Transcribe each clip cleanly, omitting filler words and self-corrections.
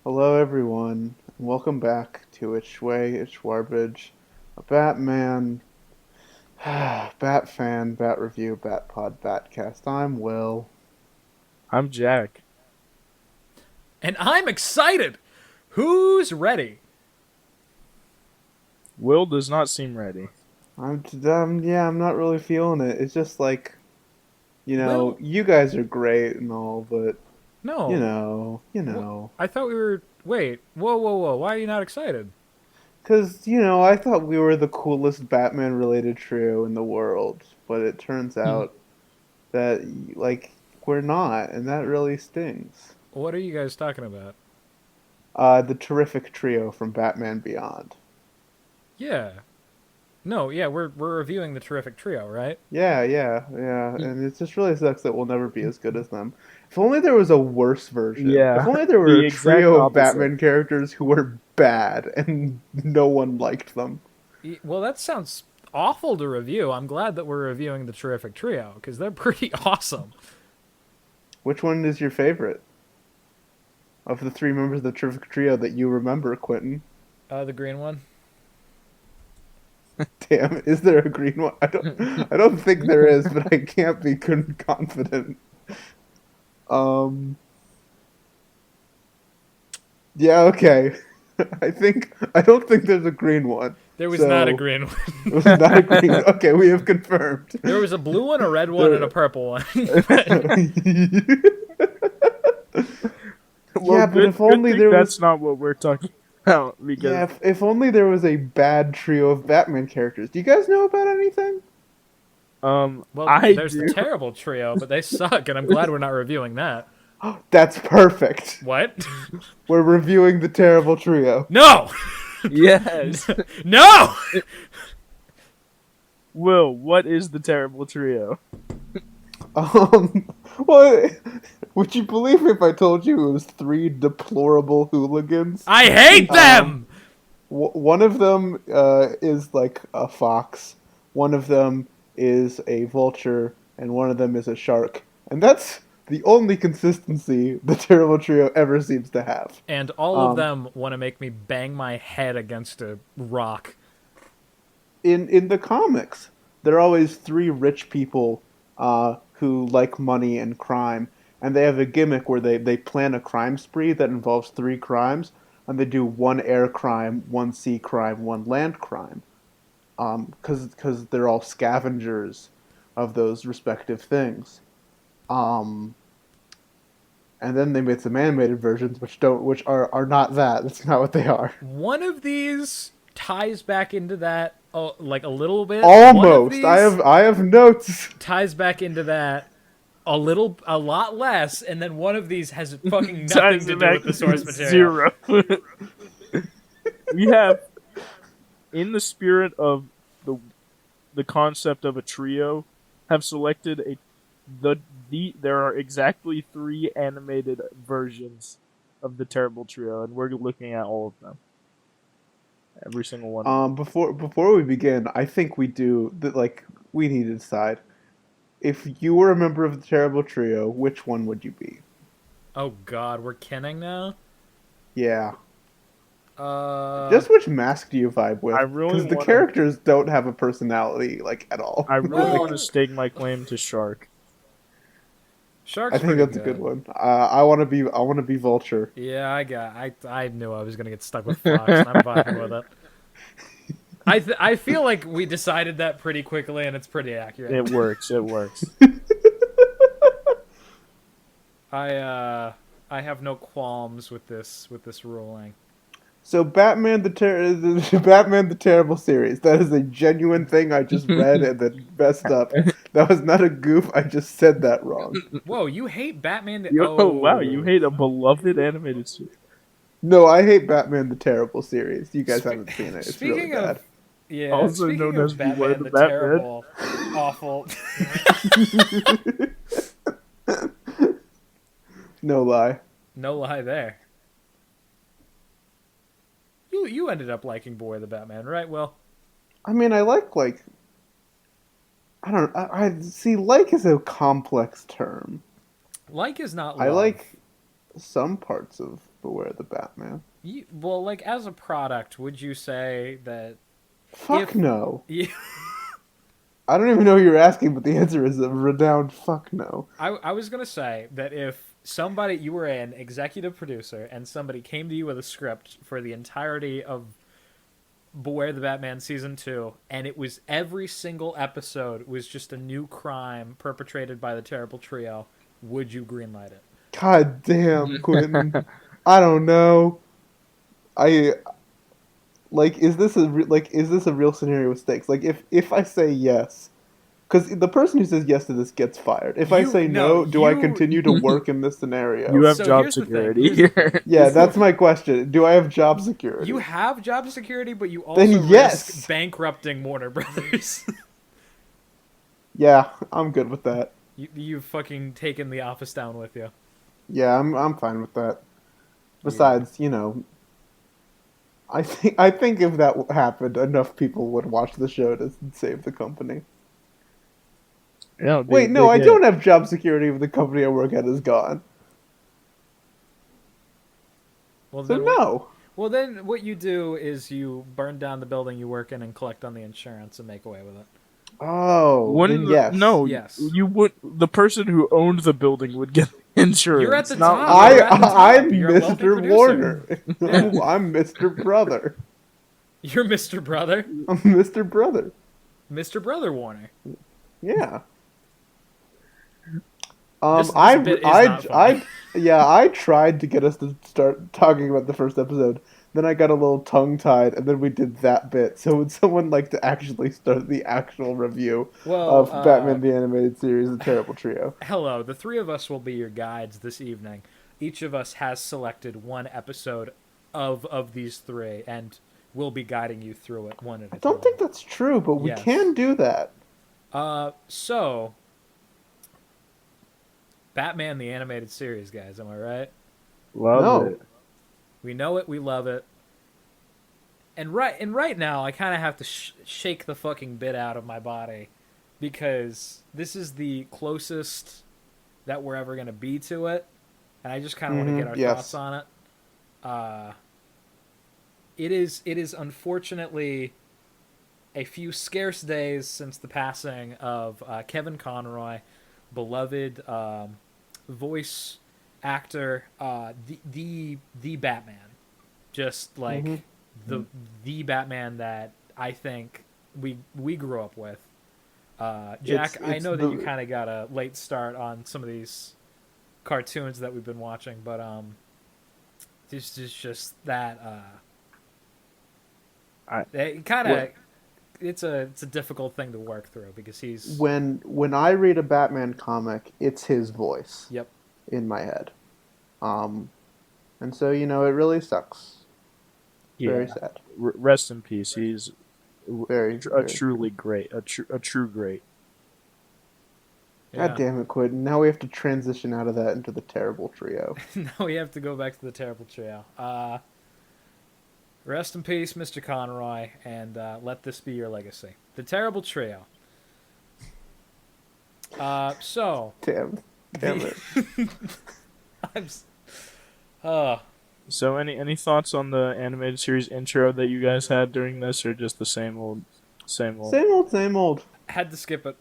Hello, everyone, and welcome back to It's Schway, It's Schwarbage, a Batman, Bat fan, Bat review, Bat pod, Batcast. I'm Will. I'm Jack. And I'm excited. Who's ready? Will does not seem ready. Yeah, I'm not really feeling it. It's just like, Will, you guys are great and all, but no. you know, I thought we were. Wait. Whoa, whoa, whoa. Why are you not excited? because I thought we were the coolest Batman-related trio in the world, but it turns out that we're not, and that really stings. What are you guys talking about? The terrific trio from Batman Beyond. Yeah. No, yeah, we're reviewing the terrific trio, right? Yeah, and it just really sucks that we'll never be as good as them. If only there was a worse version. If Yeah, only there were the a exact trio of opposite. Batman characters who were bad and no one liked them. Well, that sounds awful to review. I'm glad that we're reviewing the terrific trio because they're pretty awesome. Which one is your favorite of the three members of the terrific trio that you remember, Quentin? The green one. Damn, is there a green one? I don't think there is, but I can't be confident. Um, yeah, okay. I don't think there's a green one. There was not a So green it one. was not a green. Okay, we have confirmed. There was a blue one, a red one, and a There. purple one. Well, Yeah, but if good only thing there that's was. not what we're talking about because Yeah, if only there was a bad trio of Batman characters. Do you guys know about anything? Well, I there's the do. terrible trio, but they suck, and I'm glad we're not reviewing that. That's perfect. What? We're reviewing the terrible trio. No! Yes. No! Will, what is the terrible trio? What? Would you believe if I told you it was three deplorable hooligans? I hate them! One of them is like a fox, one of them is a vulture, and one of them is a shark. And that's the only consistency the terrible trio ever seems to have. And all of Um, them want to make me bang my head against a rock. in the comics, there are always three rich people who like money and crime, and they have a gimmick where they plan a crime spree that involves three crimes, and they do one air crime, one sea crime, one land crime, because they're all scavengers of those respective things. Um, and then they made some animated versions which are not that. That's not what they are. One of these ties back into that, like a little bit. One of Almost. I these have I have notes. ties back into that a lot less, and then one of these has fucking nothing Times to it do back with the source material. zero. We have, in the spirit of the the concept of a trio, have selected there are exactly three animated versions of the terrible trio, and we're looking at all of them. Every single one of them. Before we begin, I think we do that. Like we need to decide if you were a member of the terrible trio, which one would you be? Oh god, we're kenning now? Yeah. Uh, Just which mask do you vibe with? I really Because the want to. characters don't have a personality like at all. I really Well- want to stake my claim to Shark. Shark's I think pretty that's a good one. I want to be Vulture. Yeah, I knew I was gonna get stuck with Fox, and I'm vibing with it. I feel like we decided that pretty quickly, and it's pretty accurate. It works. It works. I have no qualms with this ruling. So the Batman the Terrible series. That is a genuine thing I just read and then messed up. That was not a goof. I just said that wrong. Whoa, you hate Batman? Yo, wow, you hate a beloved animated series. No, I hate Batman the Terrible series. You guys haven't seen it. It's really Speaking bad. of yeah, Also speaking known of as Batman Beware the the Batman. Terrible, awful. No lie. No lie there. You ended up liking Boy the Batman, right? Well, I mean, I like. I don't. I see. Like is a complex term. like is not I love. like some parts of Beware the Batman. Well, like as a product, would you say that Fuck no. you, I don't even know who you're asking, but the answer is a renowned fuck no. I was gonna say that if somebody you were an executive producer and somebody came to you with a script for the entirety of Beware the Batman season 2, and it was every single episode was just a new crime perpetrated by the Terrible Trio, would you greenlight it? God damn, Quentin. I don't know. I like is this a real scenario with stakes? Like if I say yes, because the person who says yes to this gets fired. If I say no, do I continue to work in this scenario? You have So job here's the thing. security Here's the here. Yeah, that's my question. Do I have job security? You have job security, but you Then also yes. risk bankrupting Warner Brothers. Yeah, I'm good with that. You've fucking taken the office down with you. Yeah, I'm fine with that. Besides, I think if that happened, enough people would watch the show to save the company. Yeah, Wait, no, I don't have job security if the company I work at is gone. Well, So then no. Well, then what you do is you burn down the building you work in and collect on the insurance and make away with it. Oh, then yes. No, Yes. you would. The person who owned the building would get insurance. You're at the not- top. You're at the top. I'm You're a wealthy Mr. producer. Warner. I'm Mr. Brother. You're Mr. Brother. I'm Mr. Brother. Mr. Brother Warner. Yeah. This bit is not funny. I tried to get us to start talking about the first episode. Then I got a little tongue-tied, and then we did that bit. So would someone like to actually start the actual review of Batman the Animated Series, The Terrible Trio? Hello, the three of us will be your guides this evening. Each of us has selected one episode of these three, and we'll be guiding you through it one at a time. I don't think that's true, but we Yes. can do that. So, Batman the Animated Series, guys, am I right? Love No. it. We know it, we love it. And right now, I kind of have to shake the fucking bit out of my body because this is the closest that we're ever going to be to it. And I just kind of want to get our thoughts on it. It is unfortunately a few scarce days since the passing of Kevin Conroy, beloved voice actor, the Batman, just like the Batman that I think we grew up with. Jack, I know that you kind of got a late start on some of these cartoons that we've been watching, but this is just that. It kind of it's a difficult thing to work through because he's when I read a Batman comic, it's his voice. Yep. In my head. And so, it really sucks. Yeah. Very sad. Rest in peace. He's Very truly great. A true great. Yeah. God damn it, Quentin. Now we have to transition out of that into the Terrible Trio. Now we have to go back to the Terrible Trio. Rest in peace, Mr. Conroy, and let this be your legacy. The Terrible Trio. So... Damn it. So any thoughts on the animated series intro that you guys had during this, or just the same old? Same old. Had to skip it.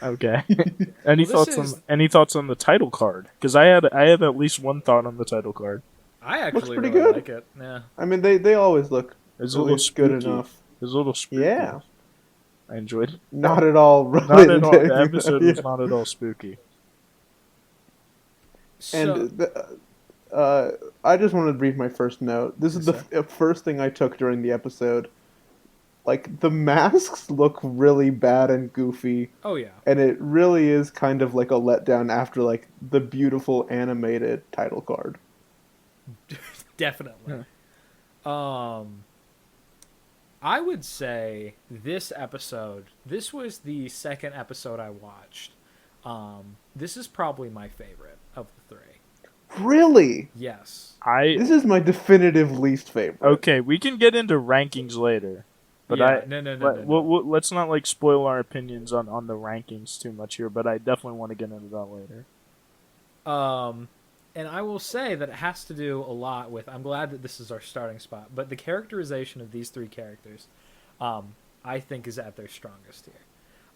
Okay. Any thoughts on the title card? Because I had at least one thought on the title card. I actually pretty really good. like it. Yeah. I mean, they always look It's a little good spooky. enough. It was a little spooky. Yeah. I enjoyed it. Not at all. Not at all. The episode was not at all spooky. So, And I just wanted to read my first note. This is the first thing I took during the episode. Like, the masks look really bad and goofy. oh yeah. And it really is kind of like a letdown after, like, the beautiful animated title card. Definitely. I would say this was the second episode I watched. This is probably my favorite of the three. Really? Yes. This is my definitive least favorite. Okay, we can get into rankings later. But yeah, no. let's not like spoil our opinions on the rankings too much here. But I definitely want to get into that later. And I will say that it has to do a lot with. I'm glad that this is our starting spot, but the characterization of these three characters, I think, is at their strongest here.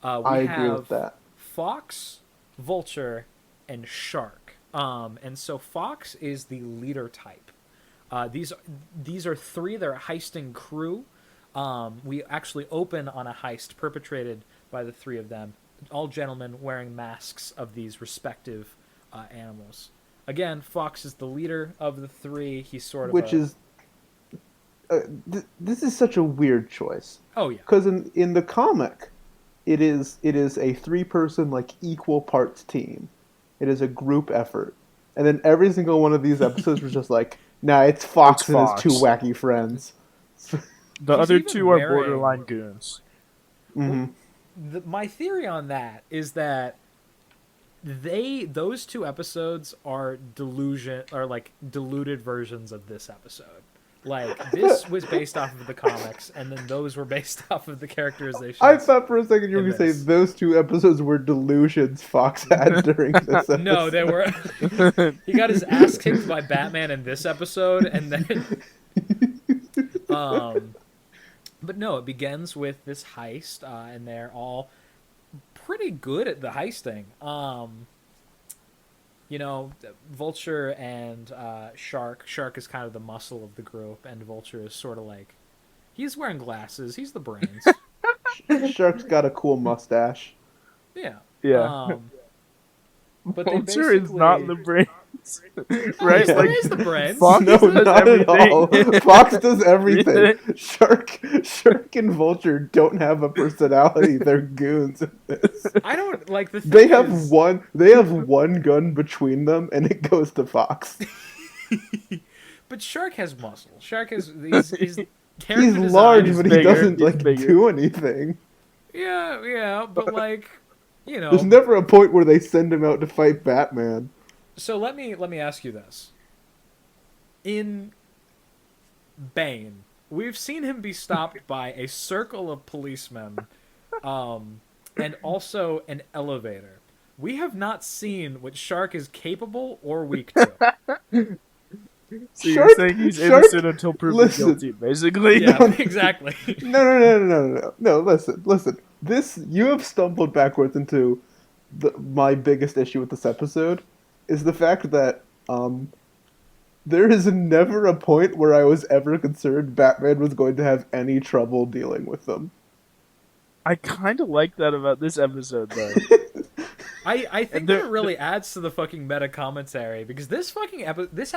I We agree with have that. Fox, Vulture, and Shark. And so Fox is the leader type. These are three. They're a heisting crew. We actually open on a heist perpetrated by the three of them, all gentlemen wearing masks of these respective animals. Again, Fox is the leader of the three. He's sort of Which is this is such a weird choice. Oh yeah. Because in the comic, it is a 3-person like equal parts team. It is a group effort, and then every single one of these episodes was just like, nah, it's Fox It's and Fox. his two wacky friends. The He's other even two are wearing- borderline goons. Hmm. My theory on that is that those two episodes are diluted versions of this episode. Like, this was based off of the comics, and then those were based off of the characterizations. I thought for a second you were in going to say this. those 2 episodes were delusions Fox had during this episode. No, they were. He got his ass kicked by Batman in this episode, and then, but no, it begins with this heist, and they're all pretty good at the heisting. Vulture and Shark. Shark is kind of the muscle of the group, and Vulture is sort of like, he's wearing glasses. He's the brains. Shark's got a cool mustache. Yeah. Yeah. But they Vulture is not the brains. right? Right? He's the brains. Fox No, does not at all. everything. Fox does everything. Everything. Shark and Vulture don't have a personality. They're goons in this. I don't like the thing They have is- one gun between them, and it goes to Fox. But Shark has muscle. Shark has his character He's design large, is but he bigger. doesn't He's like bigger. do anything. Yeah, but like, There's never a point where they send him out to fight Batman. So let me ask you this. In Bane, we've seen him be stopped by a circle of policemen, and also an elevator. We have not seen what Shark is capable or weak to. So you're Shark- saying he's Shark- innocent until proven listen. guilty, basically? Yeah, exactly. No, listen. You have stumbled backwards into my biggest issue with this episode is the fact that there is never a point where I was ever concerned Batman was going to have any trouble dealing with them. I kind of like that about this episode, though. I think There- that it really adds to the fucking meta commentary because this fucking this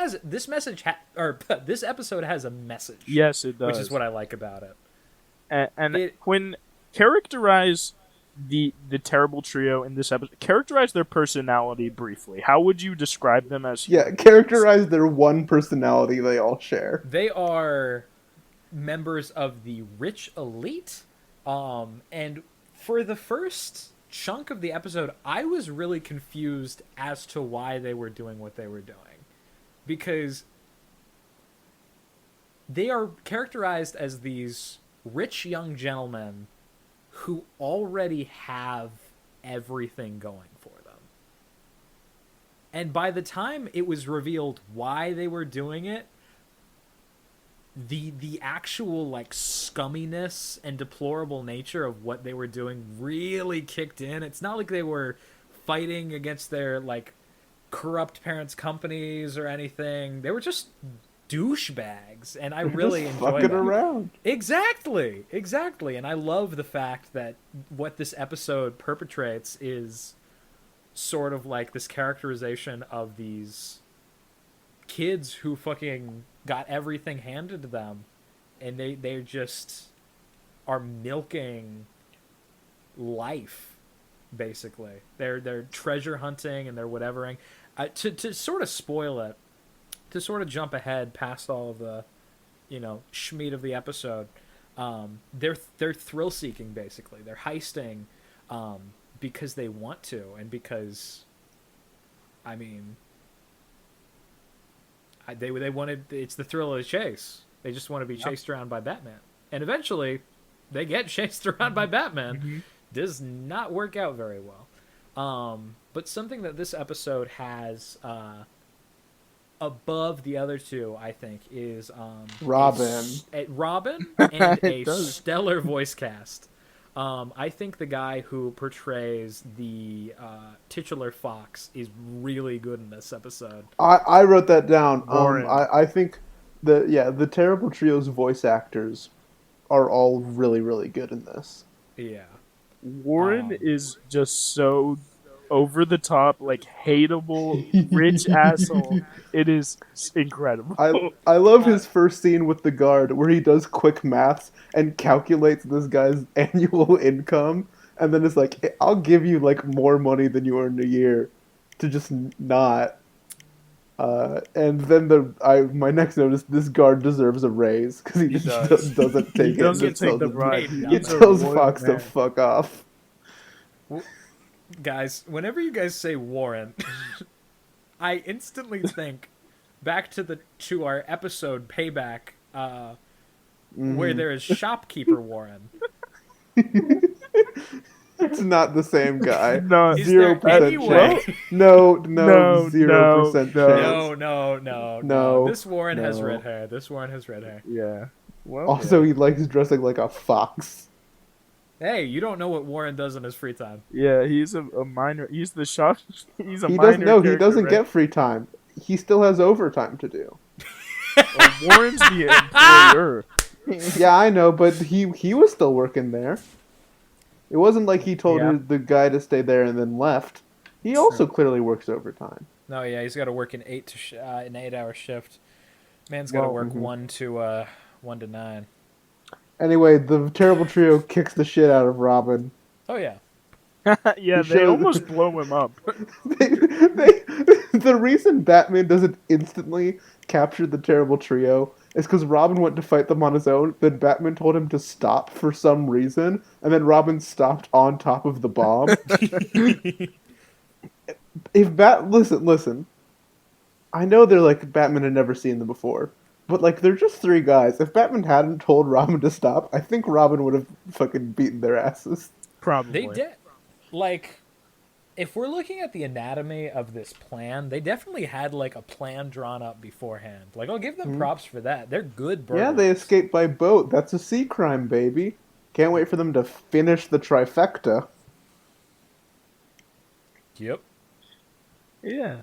episode has a message. Yes, it does. Which is what I like about it. And It- when characterize the terrible trio in this episode, characterize their personality briefly. How would you describe them as? Yeah, characterize their one personality they all share. They are members of the rich elite, and for the first chunk of the episode, I was really confused as to why they were doing what they were doing, because they are characterized as these rich young gentlemen who already have everything going for them. And by the time it was revealed why they were doing it, the actual like scumminess and deplorable nature of what they were doing really kicked in. It's not like they were fighting against their like corrupt parents' companies or anything. They were just douchebags, and I really Just enjoy fucking that. around. Exactly. And I love the fact that what this episode perpetrates is sort of like this characterization of these kids who fucking got everything handed to them, and they just are milking life, basically. They're treasure hunting and they're whatevering. To sort of spoil it, to sort of jump ahead past all of the schmeat of the episode, they're thrill seeking, basically. They're heisting because they want to, and because they wanted, it's the thrill of the chase. They just want to be chased around by Batman, and eventually they get chased around by Batman. Mm-hmm. Does not work out very well. But something that this episode has above the other two, I think, is Robin. Robin and It a does. stellar voice cast. I think the guy who portrays the titular fox is really good in this episode. I wrote that down. Warren. I think the Terrible Trio's voice actors are all really, really good in this. Yeah. Warren is just so over the top, like hateable, rich asshole. It is incredible. I love his first scene with the guard where he does quick maths and calculates this guy's annual income, and then it's like, "Hey, I'll give you like more money than you earn a year to just not." And then my next note is this guard deserves a raise because he just does. doesn't take He doesn't it. take the He bribe. He he doesn't. tells Warren, Fox to man. fuck off. Guys, whenever you guys say Warren, I instantly think back to our episode Payback, where there is shopkeeper Warren. It's not the same guy. No, Is Zero there any percent way? chance. No, No, 0% chance. no. No. This Warren has No. red hair. This Warren has red hair. yeah. Well, Also, yeah. he likes dressing like a fox. Hey, you don't know what Warren does in his free time. Yeah, he's a minor. He's the shop. He's a He minor. doesn't. No, he character, doesn't right? get free time. He still has overtime to do. Well, Warren's the employer. Yeah, I know, but he was still working there. It wasn't like he told Yeah. the guy to stay there and then left. He also clearly works overtime. No, yeah, he's got to work an 8-hour shift. Man's got to Well, work 1 to 9. Anyway, the Terrible Trio kicks the shit out of Robin. Oh yeah. Yeah, He they showed- almost blow him up. The reason Batman doesn't instantly capture the Terrible Trio is because Robin went to fight them on his own. Then Batman told him to stop for some reason, and then Robin stopped on top of the bomb. Listen, I know they're like Batman had never seen them before, but like they're just three guys. If Batman hadn't told Robin to stop, I think Robin would have fucking beaten their asses. Probably. They did. Like, if we're looking at the anatomy of this plan, they definitely had like a plan drawn up beforehand. Like, I'll give them props for that. They're good burglars. Yeah, they escaped by boat. That's a sea crime, baby. Can't wait for them to finish the trifecta. Yep. Yeah.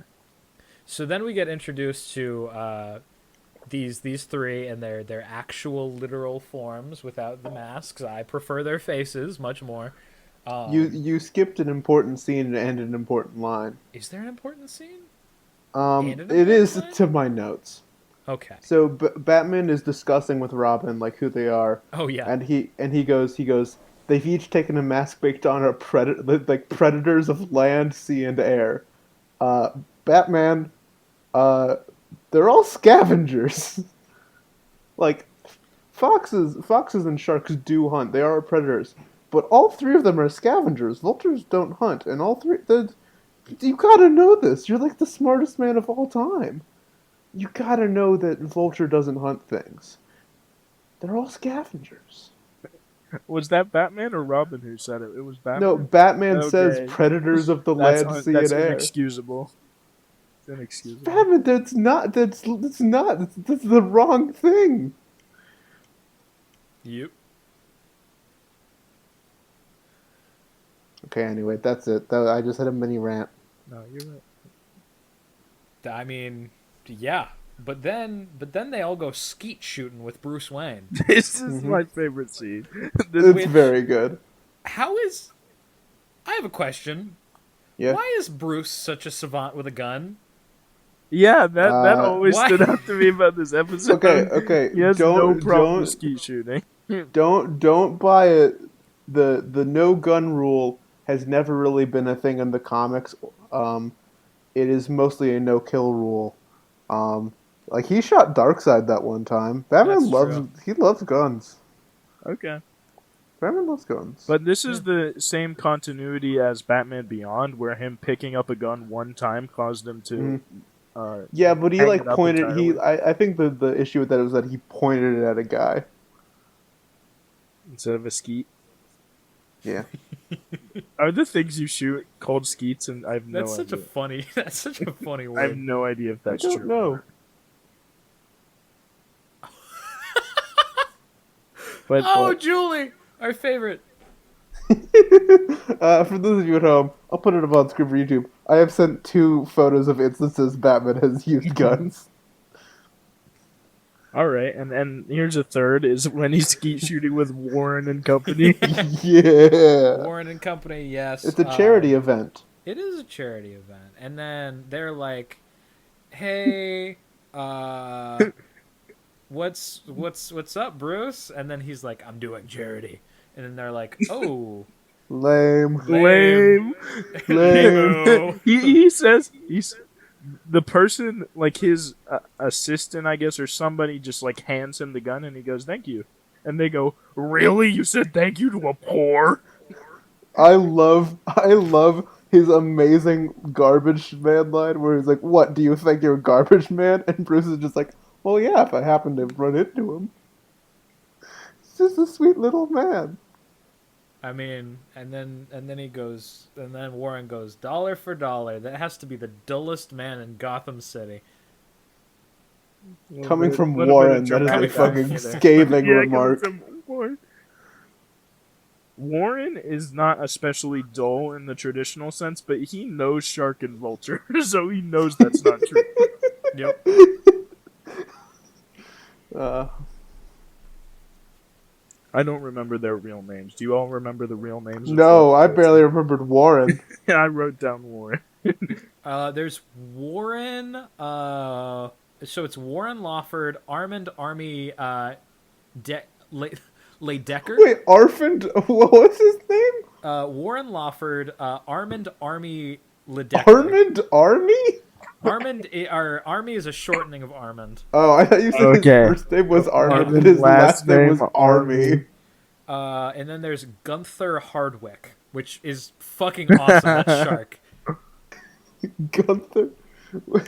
So then we get introduced to these three and their actual literal forms without the masks. I prefer their faces much more. You skipped an important scene and an important line. Is there an important scene? And an It is important line? to my notes. Okay. So Batman is discussing with Robin like who they are, Oh yeah. and he goes they've each taken a mask based on a predators of land, sea, and air. Batman, they're all scavengers. Like foxes and sharks do hunt. They are predators, but all three of them are scavengers. Vultures don't hunt, and all three. You gotta know this. You're like the smartest man of all time. You gotta know that Vulture doesn't hunt things. They're all scavengers. Was that Batman or Robin who said it? It was Batman. No, Batman Okay. says predators of the land, sea, that's and air. inexcusable. It's inexcusable. Batman, that's the wrong thing. Yep. Okay, anyway, that's it. I just had a mini rant. No, you're right. I mean, yeah. But then they all go skeet shooting with Bruce Wayne. This is my favorite scene. It's Which- very good. How is? I have a question. Yeah. Why is Bruce such a savant with a gun? Yeah, that always Why? stood out to me about this episode. Okay. He has no Don't problem with skeet shooting. don't buy it. The no gun rule has never really been a thing in the comics. It is mostly a no kill rule. Like he shot Darkseid that one time. Batman That's true. loves guns. Okay. Batman loves guns. But this is the same continuity as Batman Beyond, where him picking up a gun one time caused him to. yeah, but he hang like it up pointed. entirely. I think the issue with that was that he pointed it at a guy. Instead of a skeet. Yeah. Are the things you shoot called skeets? And I have That's no such a idea. funny. That's such a funny I have word. no idea if I that's don't true. know. But Oh, Julie, our favorite. For those of you at home, I'll put it up on screen for YouTube. I have sent 2 photos of instances Batman has used guns. all right, and here's a third is when he's skeet shooting with Warren and company. Yeah. Warren and Company. Yes, It's a charity event. it is a charity event, and then they're like, "Hey, what's up, Bruce?" And then he's like, "I'm doing charity," and then they're like, "Oh, Lame. Lame. Lame-o." He says the person like his assistant, I guess, or somebody just like hands him the gun and he goes, "Thank you," and they go, "Really? You said thank you to a poor?" I love his amazing garbage man line where he's like, "What, do you think you're a garbage man?" And Bruce is just like, "Well, yeah, if I happen to run into him." He's just a sweet little man. I mean, and then he goes, and then Warren goes, "Dollar for dollar. That has to be the dullest man in Gotham City." Coming from Little bit of Warren, that is a dramatic fucking irony there. scathing yeah, remark. coming from Warren. Warren is not especially dull in the traditional sense, but he knows Shark and Vulture, so he knows that's not true. Yep. Uh, I don't remember their real names. Do you all remember the real names? no, I barely remembered Warren. Yeah, I wrote down Warren. There's Warren. So it's Warren Lawford, Armand Army, Decker. Wait, Arfand? What was his name? Warren Lawford, Armand Army Ledecker. Armand Army? Our Army is a shortening of Armand. Oh, I thought you said Okay. his first name was Armand and Armand, his last name was last name Army. And then there's Gunther Hardwick, which is fucking awesome. That's Shark. Gunther?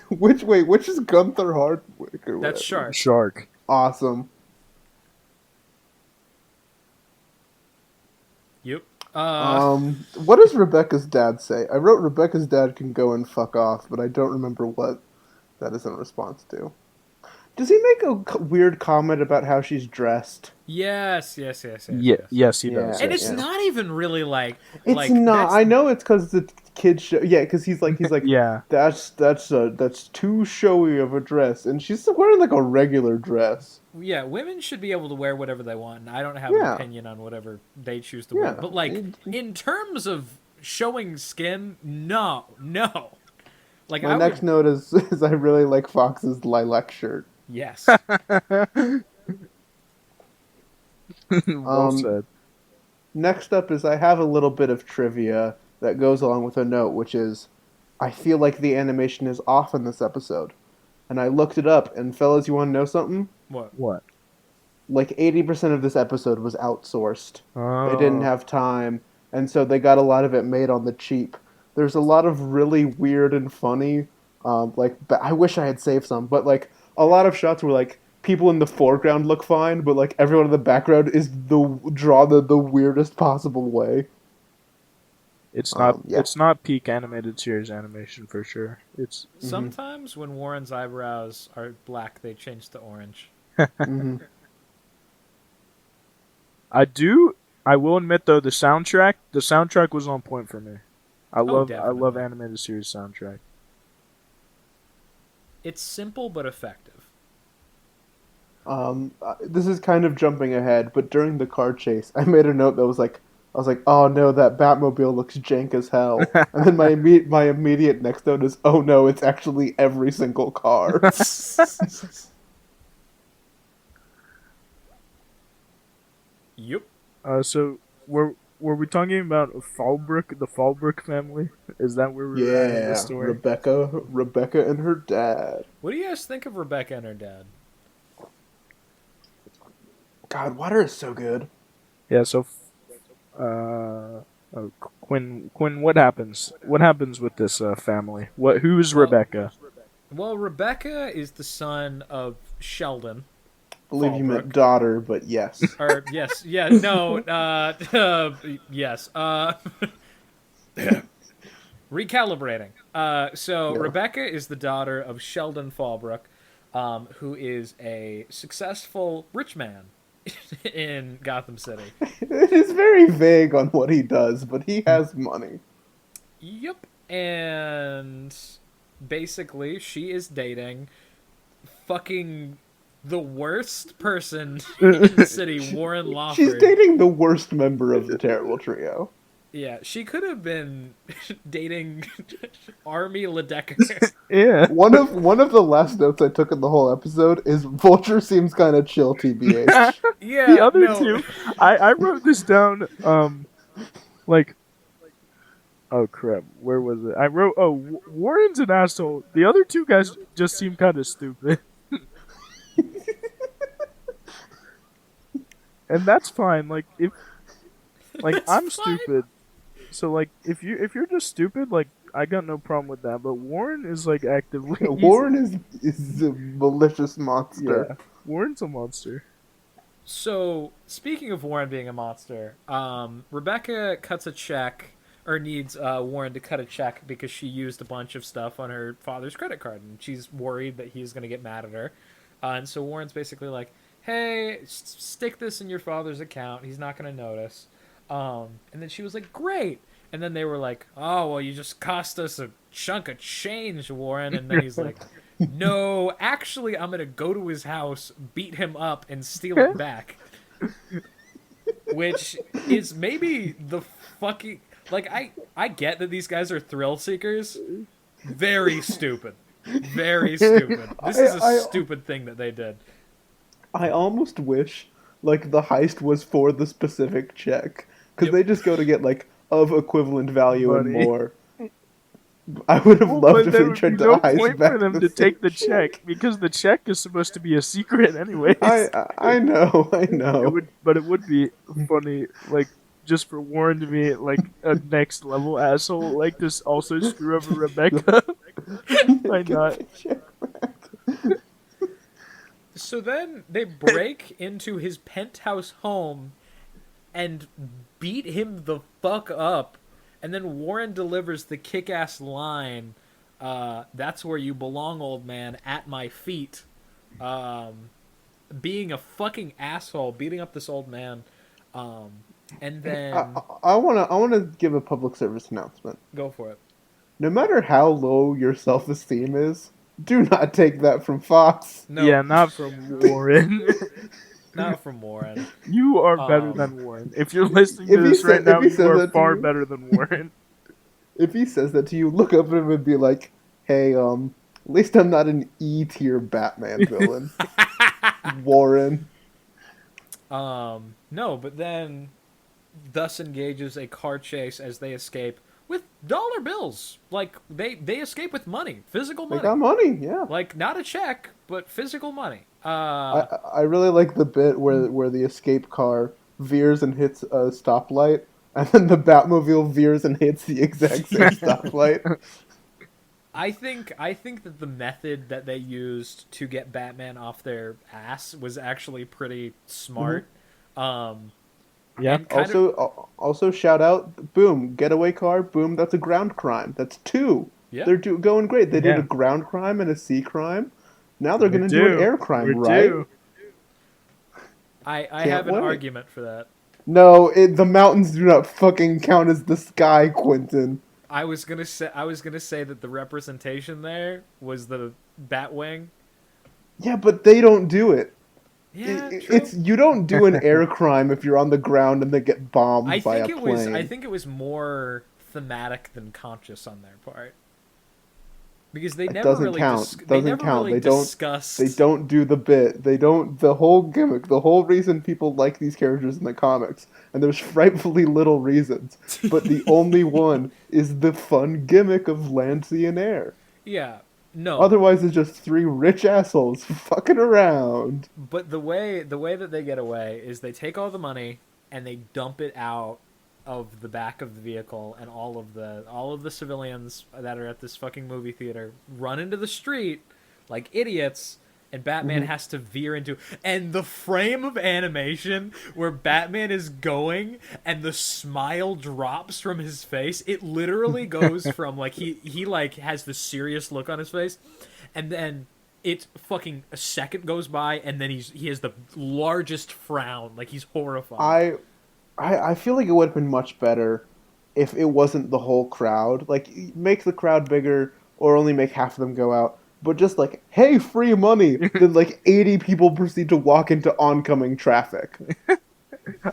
Which is Gunther Hardwick? Or That's whatever? Shark. Shark. Awesome. Yep. What does Rebecca's dad say? I wrote Rebecca's dad can go and fuck off, but I don't remember what that is in response to. Does he make a weird comment about how she's dressed? Yes. Yes, he Yeah. does. And it's Yeah. not even really like It's like not. that's- I know it's because the kids show. Yeah, because he's like Yeah. that's too showy of a dress, and she's wearing like a regular dress. Yeah, women should be able to wear whatever they want, and I don't have Yeah. an opinion on whatever they choose to Yeah. wear. But like in terms of showing skin, no. Like My next note is I really like Fox's lilac shirt. yes. Well said. Next up is I have a little bit of trivia that goes along with a note, which is I feel like the animation is off in this episode. And I looked it up, and fellas, you want to know something? What? Like 80% of this episode was outsourced. Oh. They didn't have time, and so they got a lot of it made on the cheap. There's a lot of really weird and funny, I wish I had saved some, but like a lot of shots where like people in the foreground look fine, but like everyone in the background is drawn the weirdest possible way. It's not. Yeah. It's not peak animated series animation for sure. It's Sometimes when Warren's eyebrows are black, they change to orange. Hmm. I will admit though the soundtrack was on point for me. I love definitely. animated series soundtrack. It's simple but effective. This is kind of jumping ahead, but during the car chase, I made a note that was like, I was like, oh no, that Batmobile looks jank as hell. And then my immediate next note is, oh no, it's actually every single car. Yep. So were we talking about Fallbrook, the Fallbrook family? Is that where we're at in Yeah, the story? Rebecca and her dad. What do you guys think of Rebecca and her dad? God, water is so good. Yeah. So, Quinn, what happens? What happens with this family? Who's Well- Rebecca? Well, Rebecca is the son of Sheldon. believe you meant Fallbrook. daughter, but yes. Or yes, yeah, no, yes. Recalibrating. So Yeah. Rebecca is the daughter of Sheldon Fallbrook, who is a successful rich man in Gotham City. It is very vague on what he does, but he has money. Yep. And basically, she is dating fucking the worst person in the city, Warren She's Lawford. dating the worst member of the terrible trio. Yeah, she could have been dating Army Ledecker. Yeah. One of the last notes I took in the whole episode is Vulture seems kind of chill, tbh. The Yeah, other no. two, I wrote this down. Like, oh crap, where was it? I wrote, oh, Warren's an asshole. The other two guys just seem kind of stupid, and that's fine. Like That's I'm fine. stupid, so like if you're just stupid, like I got no problem with that. But Warren is like actively Warren is a malicious monster. yeah, Warren's a monster. So, speaking of Warren being a monster, Rebecca cuts a check, or needs Warren to cut a check because she used a bunch of stuff on her father's credit card, and she's worried that he's going to get mad at her. And so Warren's basically like, hey, stick this in your father's account. He's not going to notice. And then she was like, great. And then they were like, oh, well, you just cost us a chunk of change, Warren. And then he's like, no, actually, I'm going to go to his house, beat him up, and steal it back. Which is maybe the fucking... Like, I get that these guys are thrill seekers. Very stupid. Very stupid. This is a stupid thing that they did. I almost wish, like, the heist was for the specific check. Because Yep. they just go to get, like, of equivalent value and Money. more. I would have loved But if there they would be tried to no heist point back for them to same take the shit. check because the check is supposed to be a secret anyways. I know, I know. But it would be funny, like just for Warren to be like a next level asshole, like this also screw over Rebecca. Why not? So then they break into his penthouse home and beat him the fuck up. And then Warren delivers the kick-ass line, that's where you belong, old man, at my feet. Being a fucking asshole, beating up this old man. And then... I wanna give a public service announcement. Go for it. No matter how low your self-esteem is, do not take that from Fox. No, Yeah, not from Warren. not from Warren. You are better than Warren. If you're listening to this right now, you are far better than Warren. If he says that to you, look up at him and be like, hey, at least I'm not an E-tier Batman villain. Warren. No, but then thus engages a car chase as they escape with dollar bills. Like, they escape with money. Physical They money. got money, yeah. Like, not a check, but physical money. I really like the bit where the escape car veers and hits a stoplight, and then the Batmobile veers and hits the exact same stoplight. I think that the method that they used to get Batman off their ass was actually pretty smart. Yeah. And kind Also shout out, boom, getaway car, boom, that's a ground crime. That's two. Yeah. They're going great. They did Yeah. a ground crime and a sea crime. Now they're going to do We're an air crime, We're right? due. I Can't have an wait. argument for that. No, the mountains do not fucking count as the sky, Quentin. I was gonna say that the representation there was the Batwing. Yeah, but they don't do it. Yeah, true. It's you don't do an air crime if you're on the ground and they get bombed I by think a it plane. was. I think it was more thematic than conscious on their part, because they It never doesn't really count. they Doesn't never count. really discussed. They don't do the bit. They don't. The whole gimmick. The whole reason people like these characters in the comics, and there's frightfully little reasons, but the only one is the fun gimmick of land, sea, and air. Yeah, no. Otherwise, it's just three rich assholes fucking around. But the way that they get away is they take all the money and they dump it out of the back of the vehicle, and all of the civilians that are at this fucking movie theater run into the street like idiots, and Batman has to veer into, and the frame of animation where Batman is going and the smile drops from his face, it literally goes from like he like has the serious look on his face, and then it's fucking a second goes by, and then he has the largest frown, like he's horrified. I feel like it would have been much better if it wasn't the whole crowd. Like, make the crowd bigger or only make half of them go out. But just like, hey, free money! Then like 80 people proceed to walk into oncoming traffic. I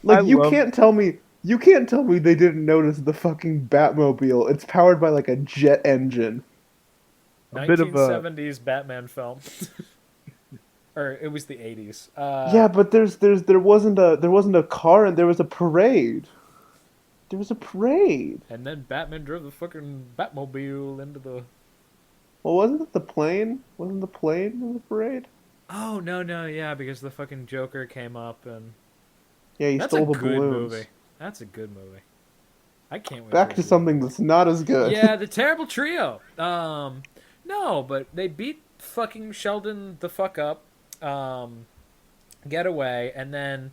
Like, you love can't tell me they didn't notice the fucking Batmobile. It's powered by like a jet engine. a bit of a 1970s Batman film. Or it was the 80s. Yeah, but there wasn't a car and there was a parade. There was a parade. And then Batman drove the fucking Batmobile into the. Well, wasn't it the plane? Wasn't the plane in the parade? Oh no, yeah, because the fucking Joker came up and. Yeah, he That's a stole the good balloons. movie. That's a good movie. I can't wait. Back for to a something that's not as good. Yeah, the terrible trio. No, but they beat fucking Sheldon the fuck up. Get away, and then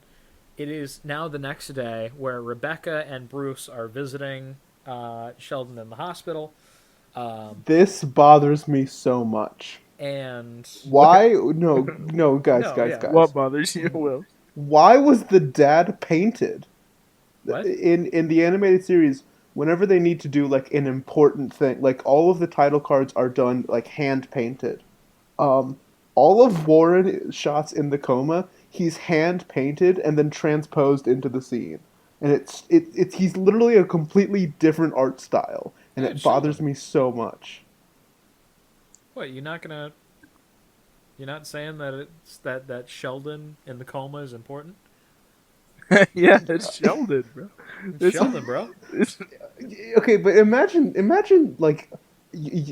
it is now the next day where Rebecca and Bruce are visiting Sheldon in the hospital. This bothers me so much. And Why? No, no, guys, No, guys, yeah. guys. what bothers you, Will? Why was the dad painted? What? In the animated series, whenever they need to do like an important thing, like all of the title cards are done like hand painted. All of Warren shots in the coma, he's hand painted and then transposed into the scene, and it's he's literally a completely different art style, and Yeah, it bothers Sheldon. me so much. What, you're not gonna? You're not saying that it's that Sheldon in the coma is important? Yeah, it's Sheldon, bro. It's Sheldon, bro. It's, Okay, but imagine like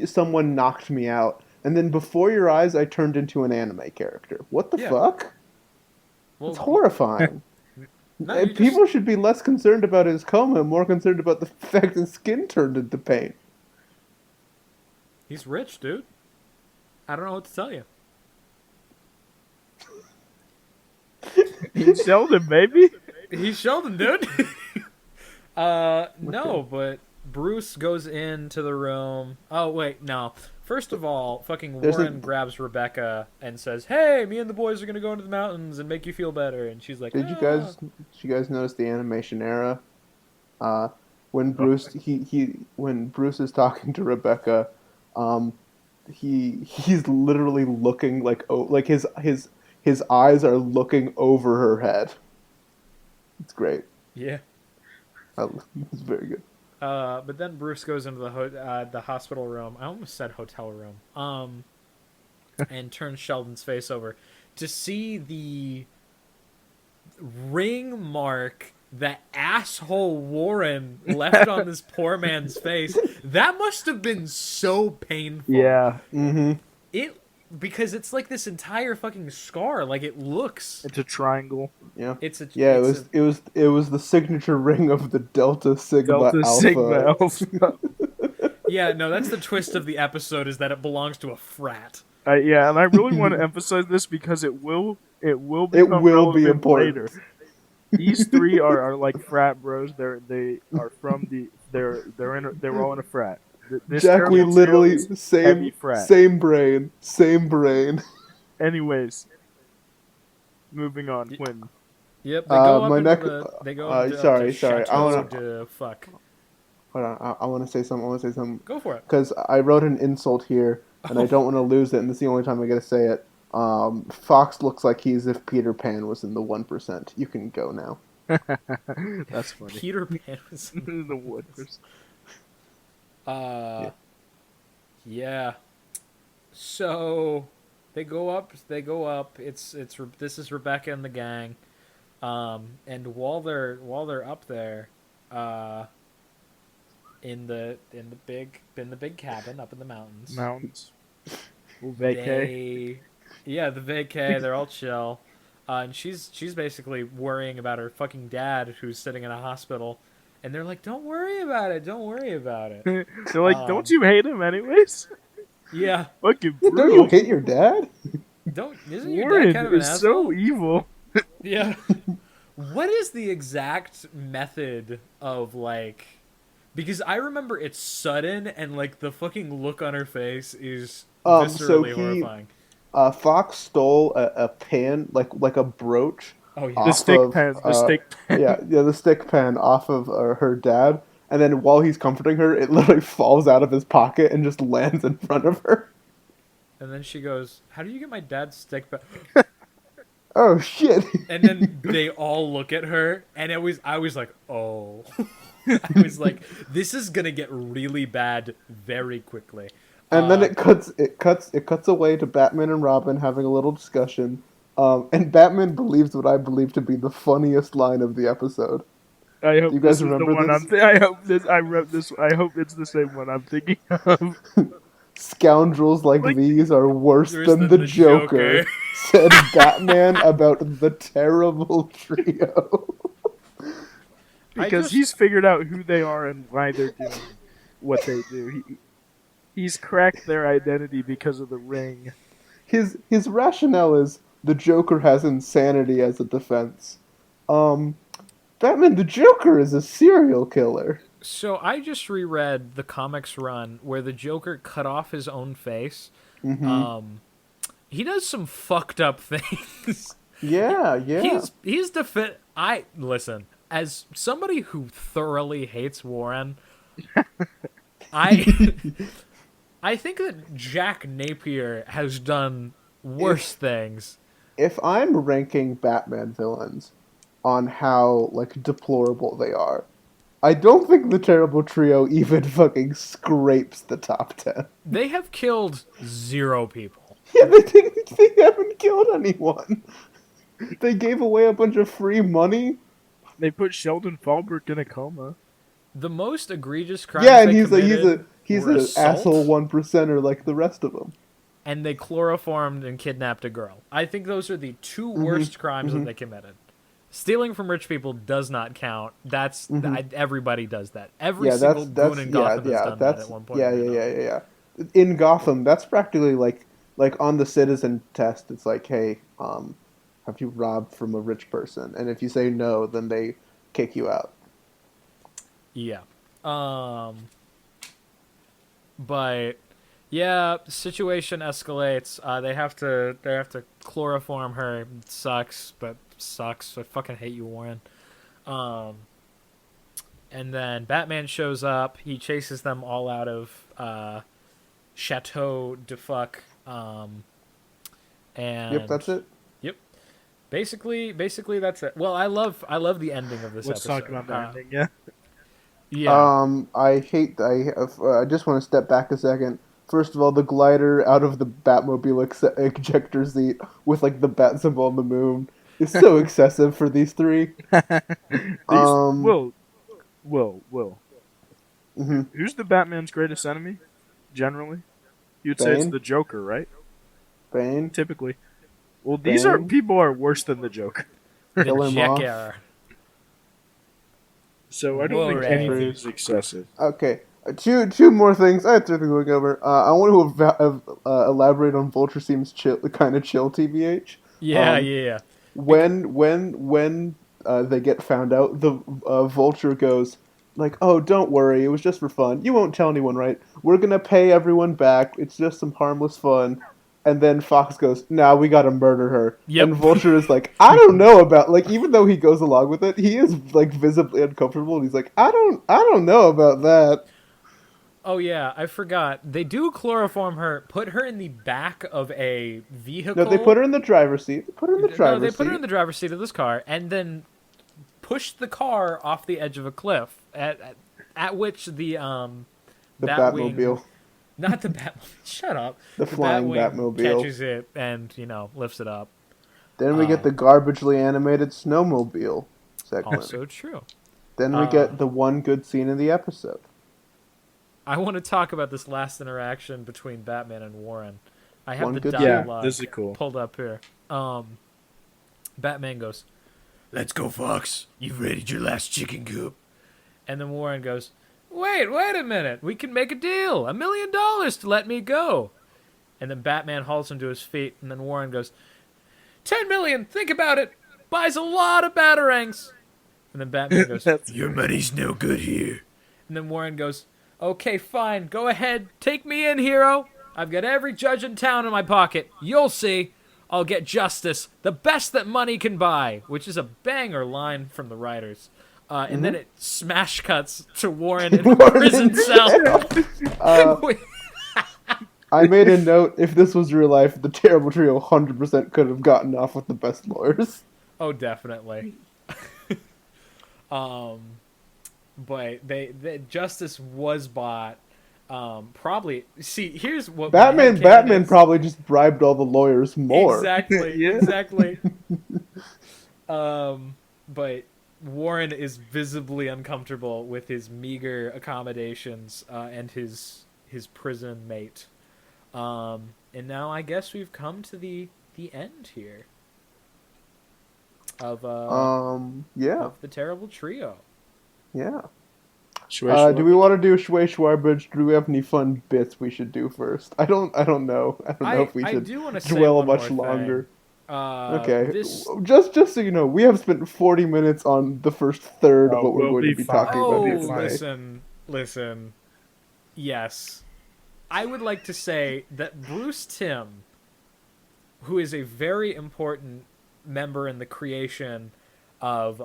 someone knocked me out, and then before your eyes, I turned into an anime character. What the Yeah. fuck? Well, It's horrifying. No, And you people just- should be less concerned about his coma and more concerned about the fact his skin turned into paint. He's rich, dude. I don't know what to tell you. he's Sheldon, baby. He's Sheldon, dude. No, but Bruce goes into the room. Oh, wait, no. First of all, fucking There's Warren a- grabs Rebecca and says, "Hey, me and the boys are gonna go into the mountains and make you feel better." And she's like, Did you "Ah." guys notice the animation era? When Bruce when Bruce is talking to Rebecca, he's literally looking like his eyes are looking over her head. It's great. Yeah. It's very good. But then Bruce goes into the hospital room. I almost said hotel room. And turns Sheldon's face over to see the ring mark that asshole Warren left on this poor man's face. That must have been so painful. Yeah, Mm-hmm. It because it's like this entire fucking scar. Like it looks. it's a triangle. Yeah. It's a Yeah, it's it was the signature ring of the Delta Sigma Delta Alpha. Sigma Alpha. Yeah, no, that's the twist of the episode is that it belongs to a frat. Yeah, and I really want to emphasize this because it will It become will be relevant important. later. These three are like frat bros. They are from the they're all in a frat. This Jack, we terrible literally tale is heavy same frat. same brain, same brain. Anyways, moving on. Quinn. Yep, they go up my into neck- they go up to, sorry, to sorry, I Chateau wanna- de fuck. Hold on, I want to say something. Go for it. Because I wrote an insult here, and I don't want to lose it, and this is the only time I get to say it. Fox looks like he's if Peter Pan was in the 1%. You can go now. That's funny. Peter Pan was. The wood. Yeah. So they go up. It's this is Rebecca and the gang. And while they're up there, in the big cabin up in the mountains. Mountains. Ooh, vacay. The vacay. They're all chill. And she's basically worrying about her fucking dad who's sitting in a hospital. And they're like, "Don't worry about it. Don't worry about it." They're like, don't you hate him anyways? Yeah. Fucking Don't you brutal. hate your dad? Isn't your dad Warren kind of an is asshole? so evil. Yeah. What is the exact method of like? Because I remember it's sudden and like the fucking look on her face is So viscerally he horrifying. Fox stole a pin, like a brooch, Oh yeah. The off stick of pen. The stick pen. the stick pen off of her dad, and then while he's comforting her, it literally falls out of his pocket and just lands in front of her. And then she goes, "How did you get my dad's stick back?" Oh shit! And then they all look at her, and I was like, "Oh." I was like, "This is gonna get really bad very quickly." And then Uh, it cuts away to Batman and Robin having a little discussion, and Batman believes what I believe to be the funniest line of the episode. I Do hope you this guys is the remember one this? I hope this. I wrote this. I hope it's the same one I'm thinking of. Scoundrels like Like, these are worse worse than than the the Joker, Joker. said Batman about the terrible trio. I because just he's figured out who they are and why they're doing what they do. He's cracked their identity because of the ring. His rationale is the Joker has insanity as a defense. Um, Batman, the Joker is a serial killer. So I just reread the comics run where the Joker cut off his own face. Mm-hmm. Um, he does some fucked up things. Yeah, yeah. He's I listen as somebody who thoroughly hates Warren. I I think that Jack Napier has done worse things. If I'm ranking Batman villains on how like deplorable they are, I don't think the Terrible Trio even fucking scrapes the top 10. They have killed 0 people. Yeah, they haven't killed anyone. They gave away a bunch of free money. They put Sheldon Fallbrook in a coma. The most egregious crimes Yeah, and they he's committed he's were an assault, asshole 1%er like the rest of them. and they chloroformed and kidnapped a girl. I think those are the 2 worst crimes that they committed. Stealing from rich people does not count. That's everybody does that. Every Yeah, single that's goon in Gotham has done that that's at one point. yeah, or yeah, another. yeah, yeah, yeah. In Gotham, that's practically like on the citizen test. It's like, hey, have you robbed from a rich person? And if you say no, then they kick you out. Yeah. But yeah, situation escalates. They have to chloroform her. It sucks, but sucks. I fucking hate you, Warren. And then Batman shows up. He chases them all out of Chateau de Fuck. And Yep, that's it. Yep. Basically that's it. Well, I love the ending of this Let's episode. talk about the ending. Yeah. Yeah. I just want to step back a second. First of all, the glider out of the Batmobile ejector seat with like the bat symbol on the moon is so excessive for these three. Will. Mhm. Who's the Batman's greatest enemy? Generally, you'd say it's Bane? the Joker, right? Bane, Typically. Well, these are Bane? people are worse than the Joker. The kill him off. Joker. So I don't think Whoa, anything right. is excessive. Okay, two more things. I have 3 things going over. I want to elaborate on Vulture seems chill, kind of chill. TBH. Yeah, Um, yeah. When they get found out, the Vulture goes like, "Oh, don't worry, it was just for fun. You won't tell anyone, right? We're gonna pay everyone back. It's just some harmless fun." And then Fox goes, "Nah, we gotta murder her." Yep. And Vulture is like, "I don't know about like." Even though he goes along with it, he is like visibly uncomfortable. And he's like, I don't know about that." Oh yeah, I forgot. They do chloroform her, put her in the back of a vehicle. No, they put her in the driver's seat. They put her in the driver's No, seat. they put her in the driver's seat of this car, and then pushed the car off the edge of a cliff. At which the Batwing, Batmobile, not the Batmobile. Shut up. the flying Batwing Batmobile. catches it and lifts it up. Then we get the garbagely animated snowmobile segment. Also true. Then we get the one good scene in the episode. I want to talk about this last interaction between Batman and Warren. I have One the good dialogue this is cool. pulled up here. Batman goes, "Let's go, Fox. You've raided your last chicken coop." And then Warren goes, wait a minute. We can make a deal. $1 million to let me go." And then Batman hauls him to his feet, and then Warren goes, 10 million, think about it, buys a lot of batarangs. And then Batman goes, That's your money's no good here. And then Warren goes, okay, fine, go ahead, take me in, hero. I've got every judge in town in my pocket. You'll see. I'll get justice, the best that money can buy, which is a banger line from the writers. And then it smash cuts to Warren in a prison cell. I made a note, if this was real life, the Terrible Trio 100% could have gotten off with the best lawyers. Oh, definitely. But they justice was bought. Probably. See, here's what Batman probably just bribed all the lawyers more. Exactly. Yeah. Exactly. But Warren is visibly uncomfortable with his meager accommodations and his prison mate. And now I guess we've come to the end here of yeah, of the Terrible Trio. yeah. Schway, Do we want to do Schway Schwarbage? Do we have any fun bits we should do first? I don't know. I don't know if we I should do want to say dwell one much more longer. Thing. Okay, This... just so you know, we have spent 40 minutes on the first third of what we're we'll going to be be fine. talking Oh, about here today. listen. Yes. I would like to say that Bruce Timm, who is a very important member in the creation of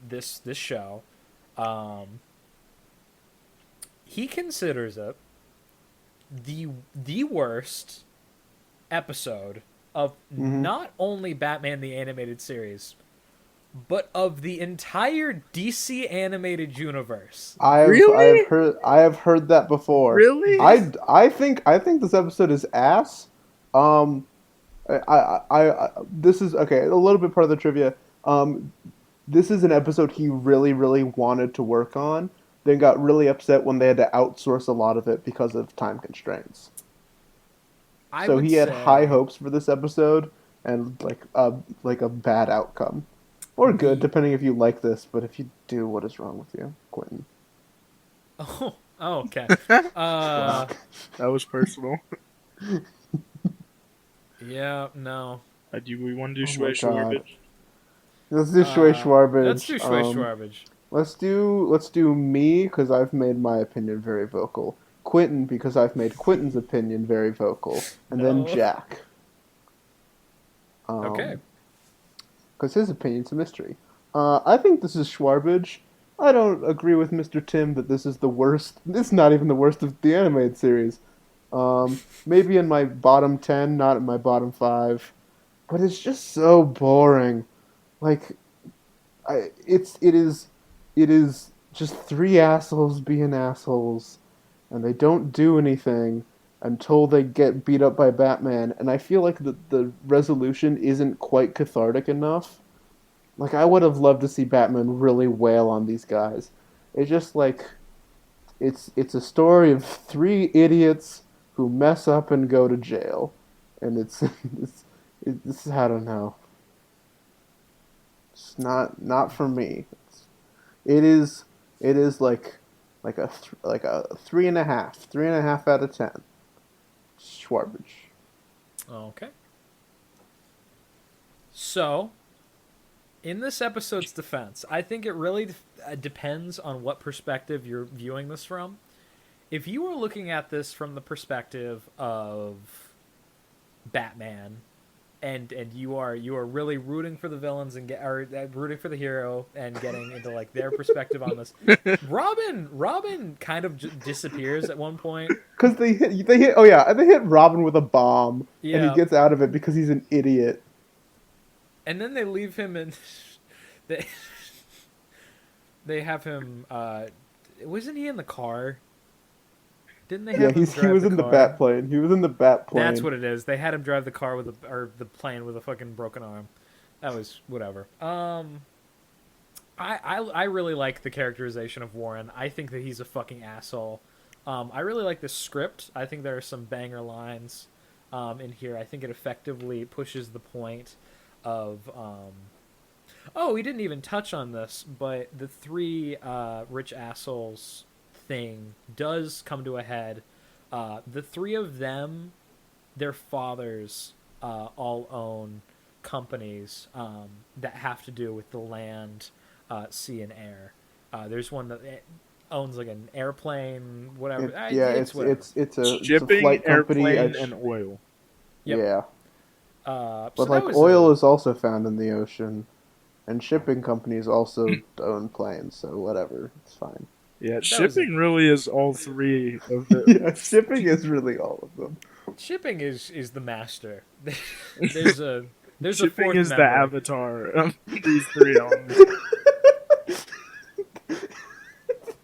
this show, he considers it the worst episode of not only Batman the Animated Series, but of the entire DC animated universe. Really? I have heard that before. Really? I think this episode is ass. This is okay. A little bit part of the trivia. This is an episode he really, really wanted to work on. Then got really upset when they had to outsource a lot of it because of time constraints. So he had high hopes for this episode and like a bad outcome. Or good, depending if you like this, but if you do, what is wrong with you, Quentin? Oh, okay. That was personal. Yeah, no. Do we want to do Oh my Schway God. Schwarbage? Let's do Schway Schwarbage. Let's do Schway Schwarbage. Let's do me because I've made my opinion very vocal. Quentin because I've made Quentin's opinion very vocal, and then Jack. Okay. Because his opinion's a mystery. I think this is Schwarbage. I don't agree with Mr. Tim that this is the worst. This is not even the worst of the animated series. Maybe in my bottom 10, not in my bottom 5. But it's just so boring. Like, it is just 3 assholes being assholes, and they don't do anything until they get beat up by Batman, and I feel like the resolution isn't quite cathartic enough. Like, I would have loved to see Batman really wail on these guys. It's just like, it's a story of 3 idiots who mess up and go to jail, and it's I don't know. It's not for me. It is like a 3.5, 3.5 out of 10. Schwarbage. Okay. So, in this episode's defense, I think it really depends on what perspective you're viewing this from. If you were looking at this from the perspective of Batman, and you are really rooting for the villains and rooting for the hero and getting into like their perspective on this, Robin kind of disappears at one point because they hit oh yeah, they hit Robin with a bomb and he gets out of it because he's an idiot. And then they leave him in. They have him. Wasn't he in the car? Didn't they have him drive he was in the bat plane. He was in the bat plane. That's what it is. They had him drive the car or the plane with a fucking broken arm. That was whatever. I really like the characterization of Warren. I think that he's a fucking asshole. I really like the script. I think there are some banger lines in here. I think it effectively pushes the point of. We didn't even touch on this, but the 3 rich assholes thing does come to a head. The 3 of them their fathers all own companies that have to do with the land, sea, and air. There's one that owns like an airplane, whatever. Yeah, It's whatever. it's a Shipping, flight company. airplane, and oil. Yep. Yeah, So but that like was oil is also found in the ocean, and shipping companies also own planes. So whatever, it's fine. Yeah, that was shipping really is all three of the. Yeah, shipping is really all of them. shipping is the master. there's a there's a Shipping fourth is the member. avatar of these three elements.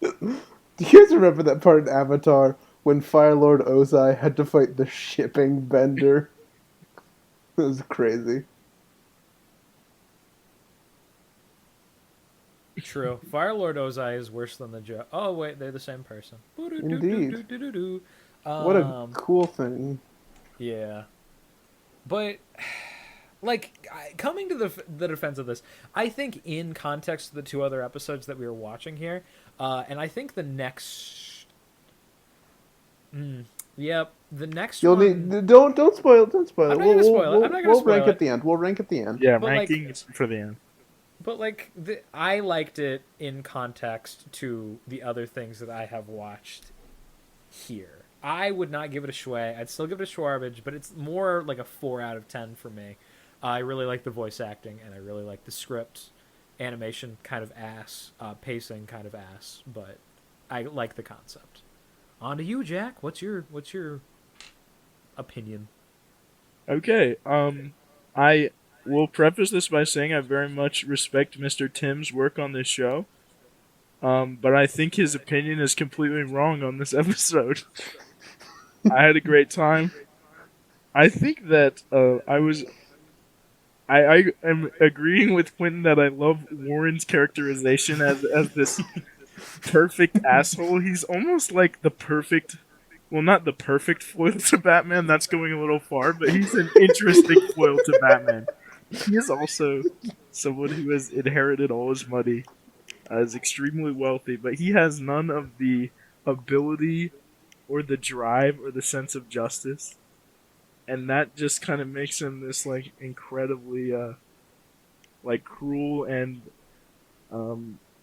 Do you guys remember that part in Avatar when Fire Lord Ozai had to fight the shipping bender? It was crazy. True. Fire Lord Ozai is worse than the Joe. Oh wait, they're the same person. Indeed. Um, What a cool thing. Yeah, but like coming to the defense of this, I think in context of the two other episodes that we were watching here, and I think the next, yep, the next You'll one. need don't spoil it. Don't spoil it. I'm not gonna spoil it. I'm not gonna We'll spoil rank it. at the end. We'll rank at the end. Yeah, But, like- ranking is for the end. But like, I liked it in context to the other things that I have watched here. I would not give it a Schway. I'd still give it a Schwarbage, but it's more like a 4 out of 10 for me. I really like the voice acting, and I really like the script. Animation kind of ass, pacing kind of ass, but I like the concept. On to you, Jack. What's your opinion? Okay, I will preface this by saying I very much respect Mr. Tim's work on this show. But I think his opinion is completely wrong on this episode. I had a great time. I think that I am agreeing with Quentin that I love Warren's characterization as this perfect asshole. He's almost like the perfect, well, not the perfect foil to Batman. That's going a little far, but he's an interesting foil to Batman. He is also someone who has inherited all his money, is extremely wealthy, but he has none of the ability or the drive or the sense of justice. And that just kind of makes him this like incredibly like cruel and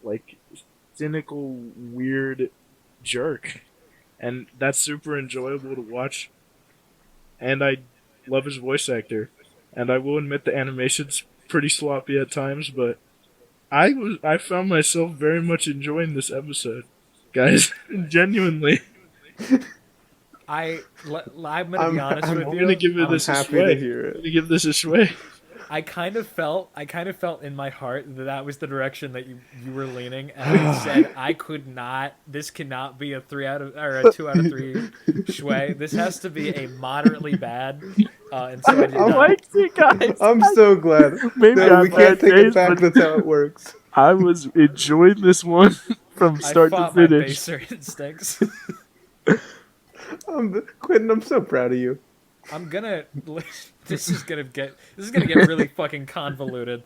like cynical, weird jerk. And that's super enjoyable to watch. And I love his voice actor. And I will admit the animation's pretty sloppy at times, but I found myself very much enjoying this episode. Guys, genuinely. I'm gonna be honest with I'm you. gonna give this a happy Schway. to hear it. I'm gonna give this a Schway. I kind of felt in my heart that that was the direction that you were leaning, and I said I could not. This cannot be a 2 out of 3 Schway. This has to be a moderately bad. And so I did I not. liked it, guys. I'm so glad. Maybe No, I've we can't had take days, it back. but- That's how it works. I was enjoying this one from I start to fought my finish. baser instincts. Quentin, I'm so proud of you. I'm gonna. This is gonna get really fucking convoluted.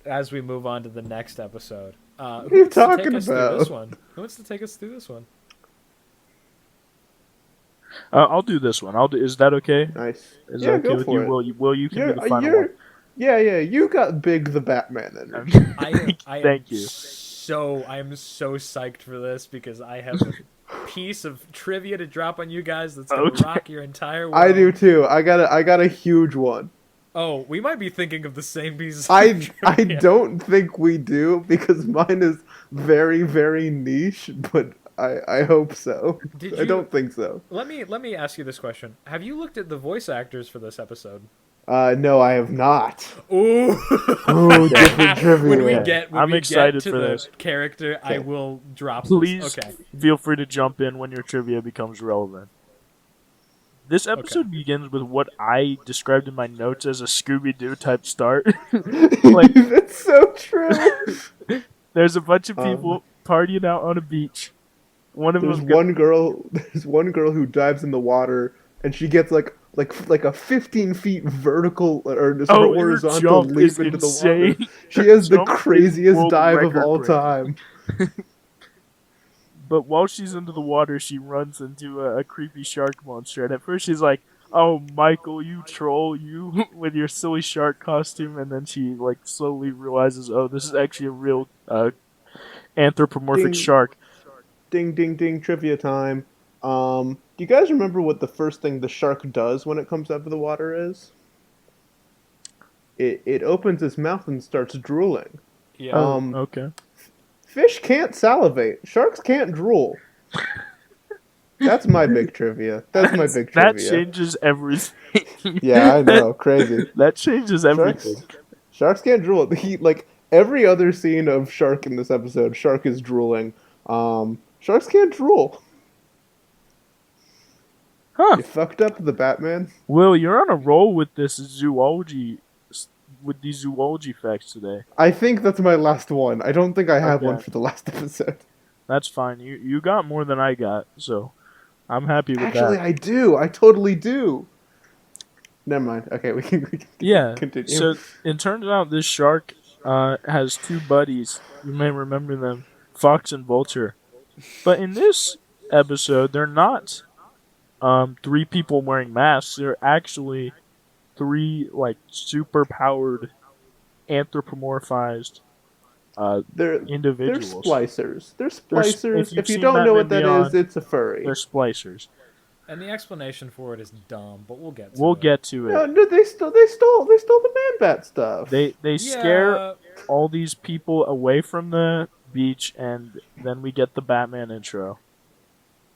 As we move on to the next episode. Who are you wants to talking take us through about? this one? Who wants to take us through this one? I'll do this one. Is that okay? Nice. Is Yeah, that okay go with for you? it. Will you can do the final one? Yeah. You got Big the Batman energy. Thank you. I am so psyched for this because I have a piece of trivia to drop on you guys that's gonna Okay. rock your entire world. I do too. I got a huge one. Oh, we might be thinking of the same piece. Of I trivia. don't think we do because mine is very, very niche, but I hope so. Did I you- don't think so. Let me ask you this question: have you looked at the voice actors for this episode? No, I have not. Ooh. Oh, different trivia. When I'm we excited get to for the this. character, I Okay. will drop Please this. Okay. feel free to jump in when your trivia becomes relevant. This episode begins with what I described in my notes as a Scooby-Doo type start. That's so true. There's a bunch of people partying out on a beach. One of There's them one girl. There's one girl who dives in the water, and she gets like a 15 feet vertical or her horizontal jump leap is into the insane. water. She has the Jump is craziest world dive of record all breaking. time. But while she's under the water, she runs into a creepy shark monster. And at first she's like, "Oh, Michael, you troll, you with your silly shark costume," and then she like slowly realizes, "Oh, this is actually a real anthropomorphic Ding, shark." ding, ding, ding! Trivia time. Do you guys remember what the first thing the shark does when it comes out of the water is? It opens its mouth and starts drooling. Yeah. Oh, Um, okay. Fish can't salivate. Sharks can't drool. That's my big trivia. That's my big That trivia. changes everything. Yeah, I know, crazy. That changes everything. Sharks, sharks can't drool. He like every other scene of shark in this episode, shark is drooling. Sharks can't drool. Huh? You fucked up the Batman. Will, you're on a roll with this zoology, with these zoology facts today. I think that's my last one. I don't think I have one Okay. for the last episode. That's fine. You got more than I got, so I'm happy with Actually, that. I do. I totally do. Never mind. Okay, we can Yeah. continue. So it turns out this shark has two buddies. You may remember them, Fox and Vulture. But in this episode, they're not three people wearing masks. They're actually three like super powered anthropomorphized they're individuals. splicers. They're They're splicers. you've If you seen don't know what Batman that is, Beyond, it's a furry. they're splicers. And the explanation for it is dumb, but we'll get to We'll it. get to No, it. no, they stole the man bat stuff. They scare Yeah, all these people away from the beach, and then we get the Batman intro.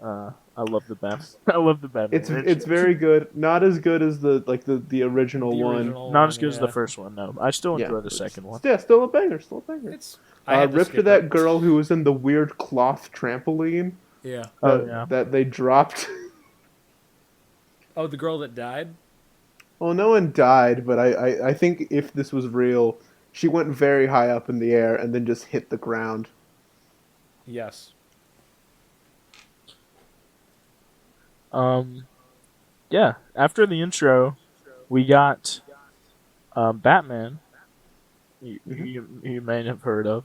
I love the Batman. I love the Batman. It's very good. Not as good as the original the one. original not one, as good as the yeah. first one. No, I still Yeah, enjoy the it's- second one. Yeah, still a banger. Still a banger. It's I had to Rip to skip that it. girl who was in the weird cloth trampoline Yeah. Oh yeah. that they dropped. Oh, the girl that died. Well, no one died, but I think if this was real, she went very high up in the air and then just hit the ground. Yes. Yeah. After the intro, we got Batman. You may have heard of.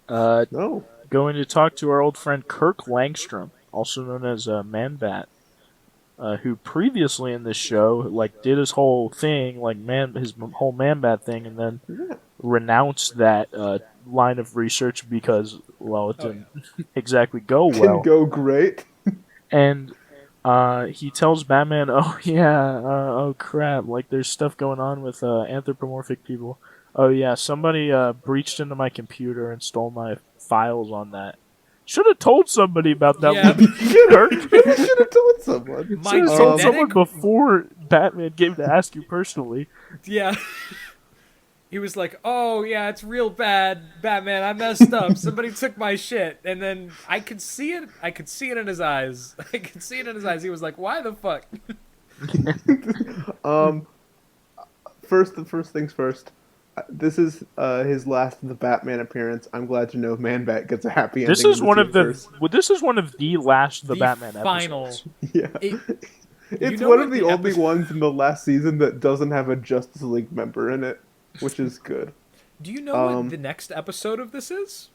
No. Going to talk to our old friend Kirk Langstrom, also known as Man-Bat, who previously in this show like did his whole thing, like his whole Man-Bat thing, and then Yeah. renounced that line of research because, well, it didn't exactly go well. Didn't go great. And he tells Batman, "Oh yeah, oh crap! Like there's stuff going on with anthropomorphic people. Oh yeah, somebody breached into my computer and stole my files on that. Should have told somebody about that. Yeah. Kirk. You should have told someone. My Should have told genetic- someone before Batman came to ask you personally. Yeah. He was like, "Oh yeah, it's real bad, Batman. I messed up. Somebody took my shit." And then I could see it. I could see it in his eyes. I could see it in his eyes. He was like, "Why the fuck?" First things first. This is his last of the Batman appearance. I'm glad to know Man-Bat gets a happy ending. This is in one of the. universe. Well, this is one of the last The Batman final. episodes. Yeah. You It's know one what of the the only episode- ones in the last season that doesn't have a Justice League member in it, which is good. Do you know what the next episode of this is?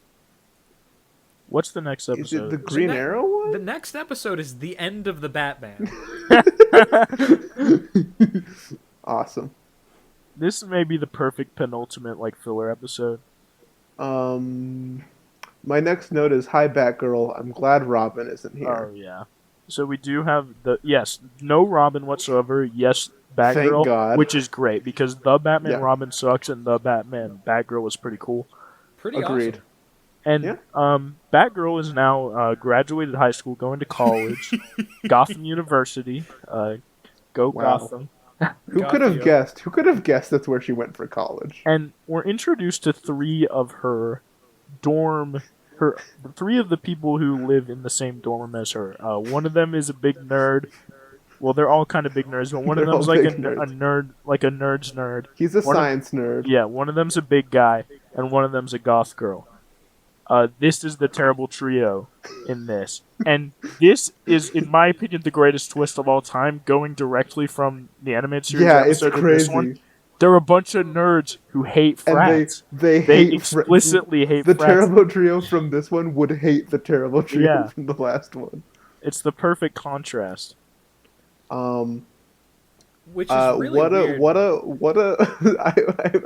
What's the next Is episode? it the Green ne- Arrow one? The next episode is the end of the Batman. Awesome. This may be the perfect penultimate like filler episode. My next note is, hi Batgirl. I'm glad Robin isn't here. Oh yeah. So we do have no Robin whatsoever. Yes, Batgirl, Thank God. which is great because the Batman Yeah. Robin sucks and the Batman Batgirl was pretty cool. Pretty Agreed. awesome. And Yeah. Batgirl is now graduated high school, going to college, Gotham University. Go Wow. Gotham! Who could have Gothio. guessed? Who could have guessed that's where she went for college? And we're introduced to three of her dorm. Three of the people who live in the same dorm as her. One of them is a big nerd. Well, they're all kind of big nerds, but one of They're them's all like a big nerds. nerd, like a nerd's nerd. He's a One of- science nerd. Yeah, one of them's a big guy, and one of them's a goth girl. This is the terrible trio in this. And this is, in my opinion, the greatest twist of all time, going directly from the animated series Yeah, it's episode to this one. crazy. They're a bunch of nerds who hate And frats. they They hate fr- explicitly hate the frats. terrible trio from this one would hate the terrible trio Yeah. from the last one. It's the perfect contrast. which is really what a weird.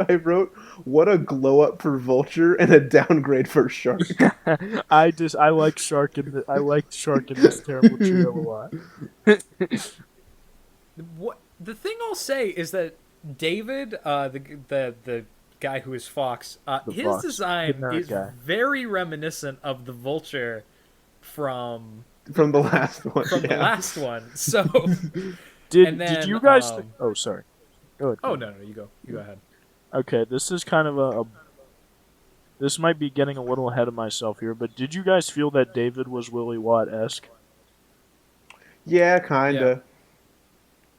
I wrote what a glow up for Vulture and a downgrade for Shark. I like Shark in this terrible trio a lot. What the thing I'll say is that David, the guy who is Fox, The his Fox. Good design nerd is guy. very reminiscent of the Vulture from From the last one. the Yeah. last one. So, Did and did then, you guys? um, Oh, sorry. Go ahead. oh no, you go ahead. Okay, this is kind of a. This might be getting a little ahead of myself here, but did you guys feel that David was Willy Watt-esque? Yeah, kinda.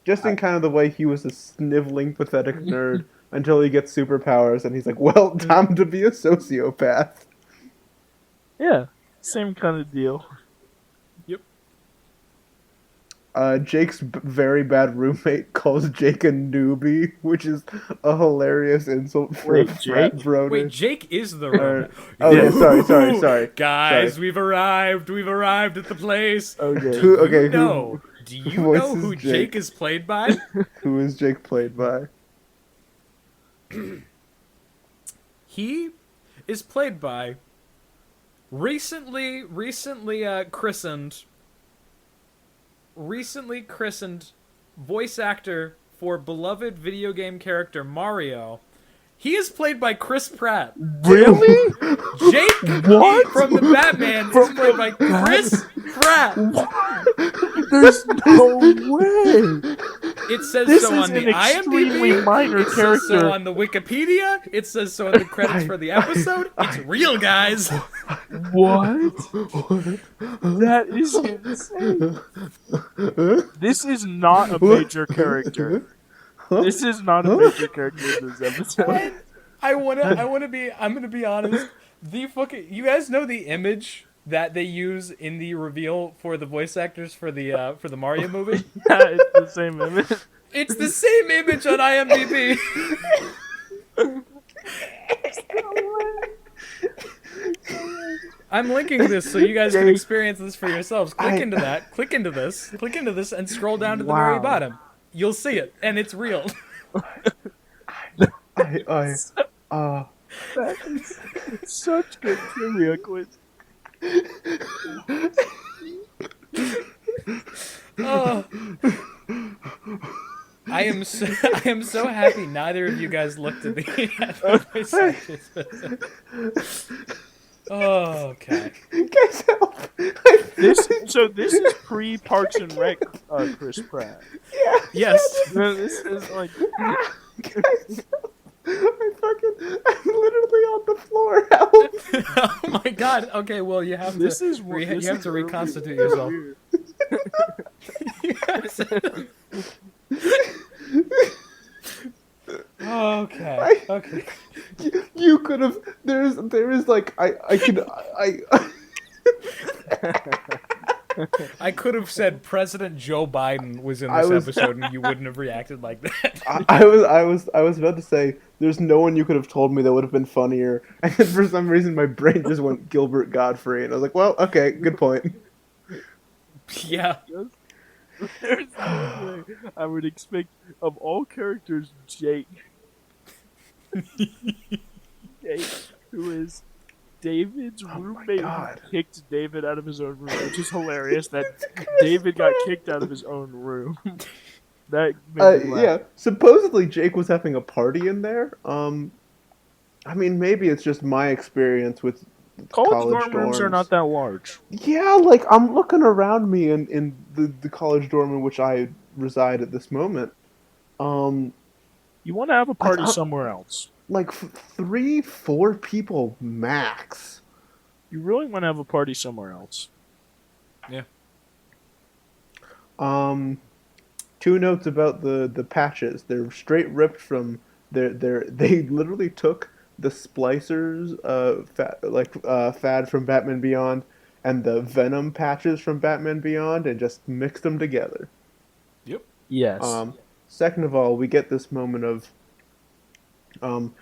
Just I- in kind of the way he was a sniveling, pathetic nerd until he gets superpowers and he's like, well, time to be a sociopath. Yeah, same kind of deal. Jake's very bad roommate calls Jake a newbie, which is a hilarious insult for Wait, a frat Jake? bro. Wait, Jake is the Or- robot. okay, sorry. Guys, Sorry. we've arrived at the place. Okay. Who- okay, You who- know, do you voice know is who Jake? Jake is played by? Who is Jake played by? He is played by recently christened voice actor for beloved video game character Mario. He is played by Chris Pratt. Really? Jake What? from the Batman is played by Chris Pratt. There's no way. It says This so is on the an extremely IMDb. minor It says so character. on the Wikipedia. It says so in the credits for the episode. It's real, guys. What? That is insane. This is not a major character. This is not a major character in this episode. I'm gonna be honest. You guys know the image that they use in the reveal for the voice actors for the Mario movie? Yeah, it's the same image. It's the same image on IMDb. I'm linking this so you guys can experience this for yourselves. Click into this, and scroll down to the very Wow. bottom. You'll see it, and it's real. I That is such good trivia quiz. Oh. I am so happy neither of you guys looked at the voice actors. Oh, okay. Guys, help! This is pre Parks and Rec, Chris Pratt. Yes. No, this is like Guys, help! I'm literally on the floor. Help! Oh my god. Okay, well you have this to is you have to really reconstitute weird. yourself. Okay. Okay. You could have. There is like I could I could have said President Joe Biden was in I this was- episode and you wouldn't have reacted like that. I was about to say there's no one you could have told me that would have been funnier, and then for some reason my brain just went Gilbert Godfrey, and I was like, well, okay, good point. Yeah. There's no way I would expect of all characters, Jake, who is David's roommate, who God. kicked David out of his own room, which is hilarious that David got kicked out of his own room. That made me laugh. Yeah, supposedly Jake was having a party in there. I mean, maybe it's just my experience with College dorm rooms are dorms. not that large. Yeah, like I'm looking around me in the college dorm in which I reside at this moment. You want to have a party somewhere else. Like 3-4 people max. You really want to have a party somewhere else. Yeah. Two notes about the patches. They're straight ripped from they literally took the splicers fad from Batman Beyond and the Venom patches from Batman Beyond and just mixed them together. Yep. Yes. Second of all, we get this moment of them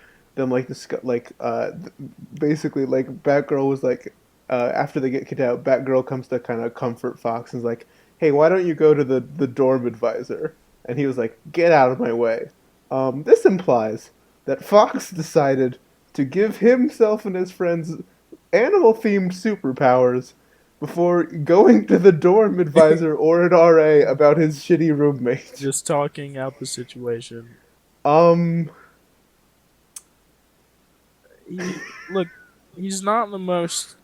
basically like Batgirl was like after they get kicked out, Batgirl comes to kind of comfort Fox and is like, hey, why don't you go to the dorm advisor? And he was like, "Get out of my way." This implies that Fox decided to give himself and his friends animal-themed superpowers before going to the dorm advisor or an RA about his shitty roommate. Just talking out the situation. Um, Look, he's not the most,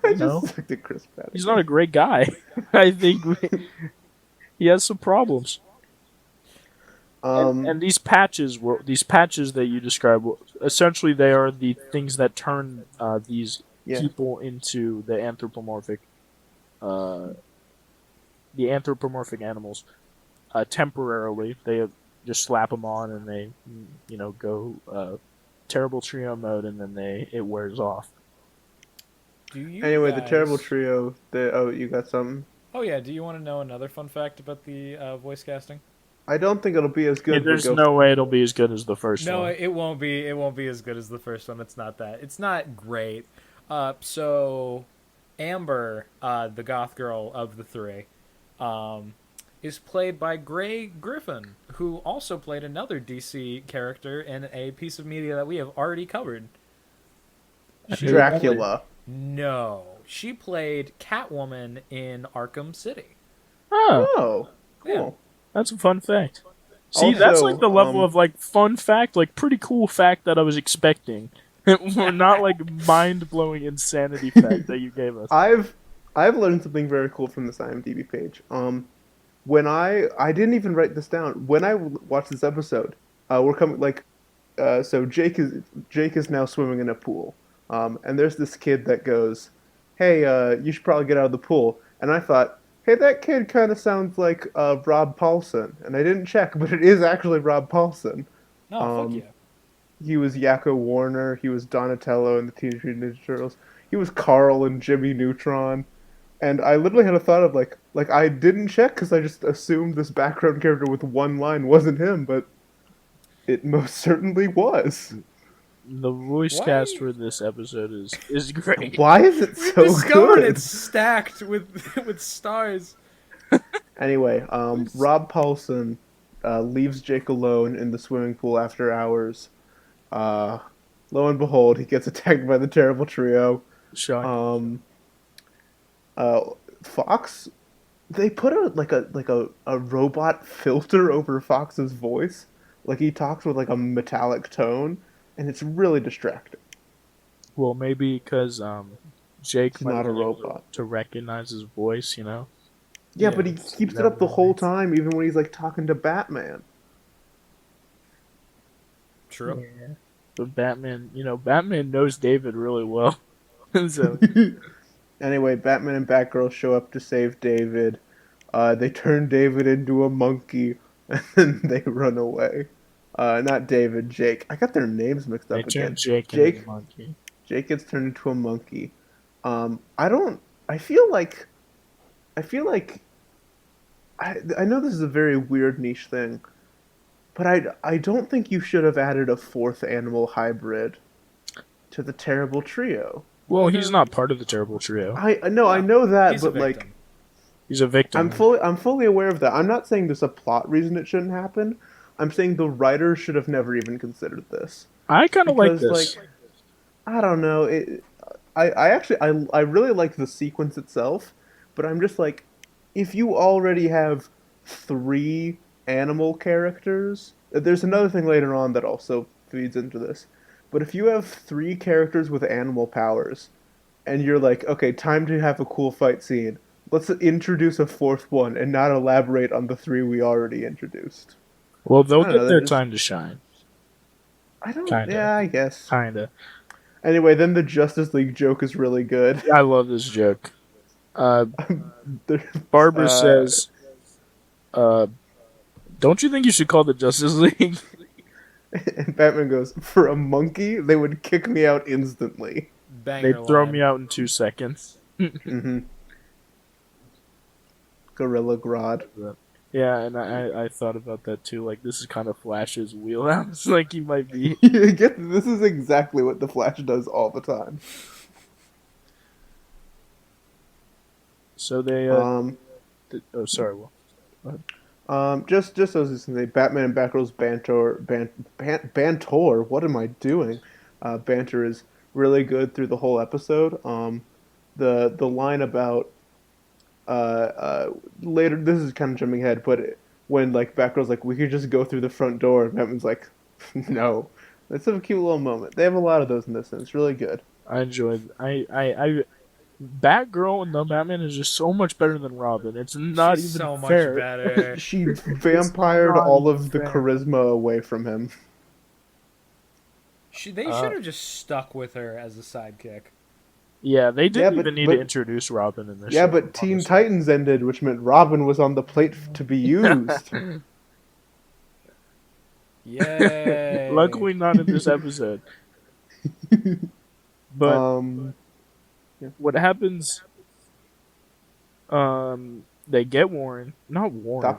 I you just know, looked at Chris Pratt. he's not a great guy. I think he has some problems. Um, And these patches that you described, essentially they are the things that turn these yeah. people into uh, the anthropomorphic animals temporarily. They just slap them on and they, go terrible trio mode, and then it wears off. Do you Anyway, the terrible guys? trio. You got something? Oh yeah. Do you want to know another fun fact about the voice casting? I don't think it'll be as good, but There's go. no way it'll be as good as the first No, one. it won't be. It won't be as good as the first one. It's not that. It's not great. So Amber, the goth girl of the three, um, is played by Gray Griffin, who also played another DC character in a piece of media that we have already covered. Dracula. No, she played Catwoman in Arkham City. Oh, Oh, Yeah. cool. that's a fun fact. See, Also, that's like the level of like fun fact, like pretty cool fact that I was expecting. Not like mind blowing insanity fact that you gave us. I've learned something very cool from this IMDb page. When I didn't even write this down. When I watched this episode, we're coming like, so Jake is now swimming in a pool. And there's this kid that goes, "Hey, you should probably get out of the pool." And I thought, "Hey, that kid kind of sounds like Rob Paulson." And I didn't check, but it is actually Rob Paulson. No, fuck Um, yeah. he was Yakko Warner. He was Donatello in the Teenage Mutant Ninja Turtles. He was Carl in Jimmy Neutron. And I literally had a thought of like I didn't check because I just assumed this background character with one line wasn't him, but it most certainly was. The voice cast Why? for this episode is great. Why is it We've so discovered good? it's stacked with with stars. Anyway, Rob Paulson leaves Jake alone in the swimming pool after hours. Uh, lo and behold, he gets attacked by the terrible trio. Shocking. Um, uh, Fox, they put a robot filter over Fox's voice, like he talks with like a metallic tone, and it's really distracting. Well, maybe because Jake He's might not a have been able robot. to recognize his voice, you know? Yeah, Yeah, but he it's- keeps that it up the would whole make- time, even when he's like talking to Batman. True. Yeah. But Batman knows David really well. So, Anyway, Batman and Batgirl show up to save David. They turn David into a monkey, and then they run away. Not David, Jake. I got their names mixed they up again. turned Jake into Jake, a monkey. Jake gets turned into a monkey. I don't. I feel like. I feel like. I know this is a very weird niche thing, but I don't think you should have added a fourth animal hybrid to the terrible trio. Well, he's not part of the terrible trio. I know, I No, know that, He's a but like. victim. He's a victim. I'm fully aware of that. I'm not saying there's a plot reason it shouldn't happen. I'm saying the writers should have never even considered this. I kind of like Because this. like I don't know, I actually I really like the sequence itself, but I'm just like if you already have three animal characters, there's another thing later on that also feeds into this. But if you have three characters with animal powers and you're like, okay, time to have a cool fight scene. Let's introduce a fourth one and not elaborate on the three we already introduced. Well, they'll I don't get know, their that just- time to shine. I don't. Kinda. Yeah, I guess. Kinda. Anyway, then the Justice League joke is really good. I love this joke. There- Barbara uh, says, "Don't you think you should call the Justice League?" and Batman goes, "For a monkey, they would kick me out instantly." Banger They'd throw line. me out in 2 seconds. Mm-hmm. Gorilla Grodd. Yeah, and I thought about that too. Like, this is kind of Flash's wheelhouse. Like, he might be. This is exactly what the Flash does all the time. So they. Um, Oh, sorry. Well, Just as I was gonna say, Batman and Batgirl's banter. What am I doing? Banter is really good through the whole episode. The line about later. This is kind of jumping ahead, but when like Batgirl's like, we could just go through the front door, and Batman's like, no. It's a cute little moment. They have a lot of those in this, and it's really good. I enjoyed. I Batgirl and the Batman is just so much better than Robin. It's not She's even so much fair. better. She vampired not all even of the fair. charisma away from him. They should have just stuck with her as a sidekick. Yeah, they didn't but- even need but- to introduce Robin in this. Yeah, show, but Teen honestly. Titans ended, which meant Robin was on the plate to be used. Yay! Luckily, not in this episode. But um, what happens? They get Warren, not Warren.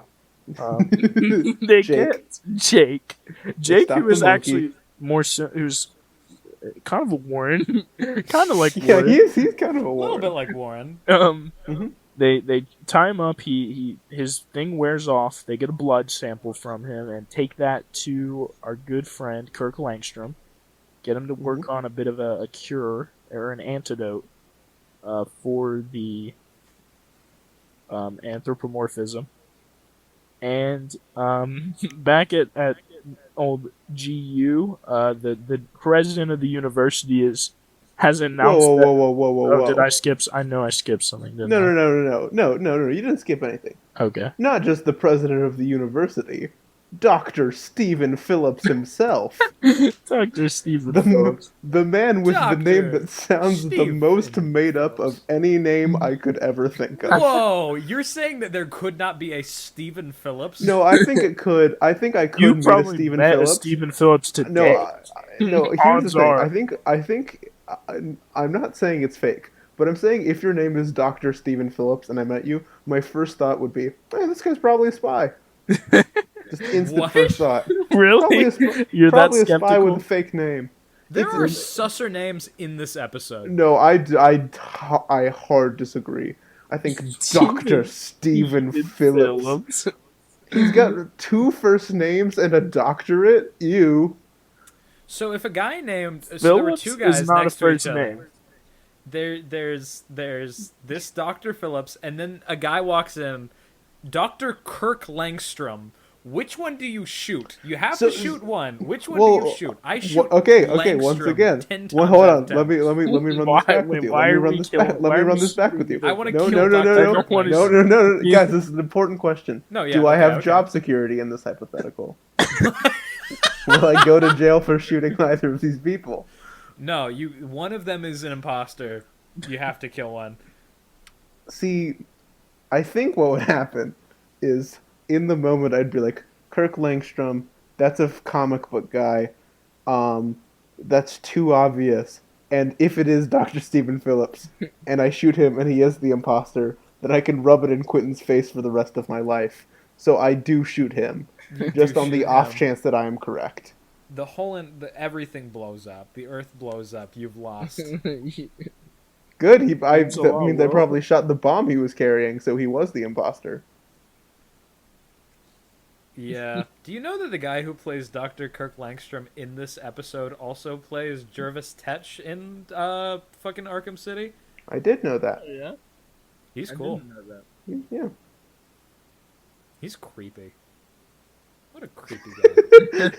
Stop. They Jake. get Jake. Jake, Stop who was the monkey. actually more, who was kind of a Warren, kind of like Yeah, Warren. he's kind of a A little Warren. bit like Warren. Mhm. They tie him up. His thing wears off. They get a blood sample from him and take that to our good friend Kirk Langstrom. Get him to work on a bit of a cure or an antidote for the anthropomorphism. And back at old GU, the president of the university has announced that. Whoa. Oh, did I skip? I know I skipped something. Didn't No, I? no. You didn't skip anything. Okay. Not just the president of the university, Dr. Stephen Phillips himself. Dr. Stephen The, Phillips. the man with the name Dr. that sounds the Stephen most made up Phillips. of any name I could ever think of. Whoa! You're saying that there could not be a Stephen Phillips? No, I think it could. I think I could You meet a probably Stephen met Phillips. a Stephen Phillips today. No, here's the Odds thing. are. I think I'm not saying it's fake, but I'm saying if your name is Dr. Stephen Phillips and I met you, my first thought would be, this guy's probably a spy. Just instant What? first thought. Probably Really? a, sp- You're that probably a spy skeptical? with a fake name. There It's- are susser names in this episode. No, I hard disagree. I think Dr. Stephen Phillips. He's got 2 first names and a doctorate. Ew. So if a guy named there were Phillips two guys is not a next to first each other. name. There's this Dr. Phillips, and then a guy walks in, Dr. Kirk Langstrom. Which one do you shoot? You have So- to shoot one. Which one Well, do you shoot? I shoot. Okay. Langstrom Once again, 10 times hold out on. of 10. Let me run Why- this back with wait, you. why Let me are run we this killing- back. why Let me are run we this back with you. I wanna no, kill no, Dr. no, Kirk no, Langstrom. no. Guys, this is an important question. No, yeah, Do I okay, have okay. job security in this hypothetical? Will I go to jail for shooting either of these people? No, one of them is an imposter. You have to kill one. See, I think what would happen is in the moment I'd be like, Kirk Langstrom, that's a comic book guy. That's too obvious. And if it is Dr. Stephen Phillips, and I shoot him and he is the imposter, then I can rub it in Quentin's face for the rest of my life. So I do shoot him, just do on the shoot off him. chance that I am correct. Everything blows up. The Earth blows up. You've lost. Good. Thanks a That lot, means they Will. probably shot the bomb he was carrying, so he was the imposter. Yeah. Do you know that the guy who plays Dr. Kirk Langstrom in this episode also plays Jervis Tetch in fucking Arkham City? I did know that. Yeah. He's I cool. didn't know that. Yeah. He's creepy. What a creepy guy.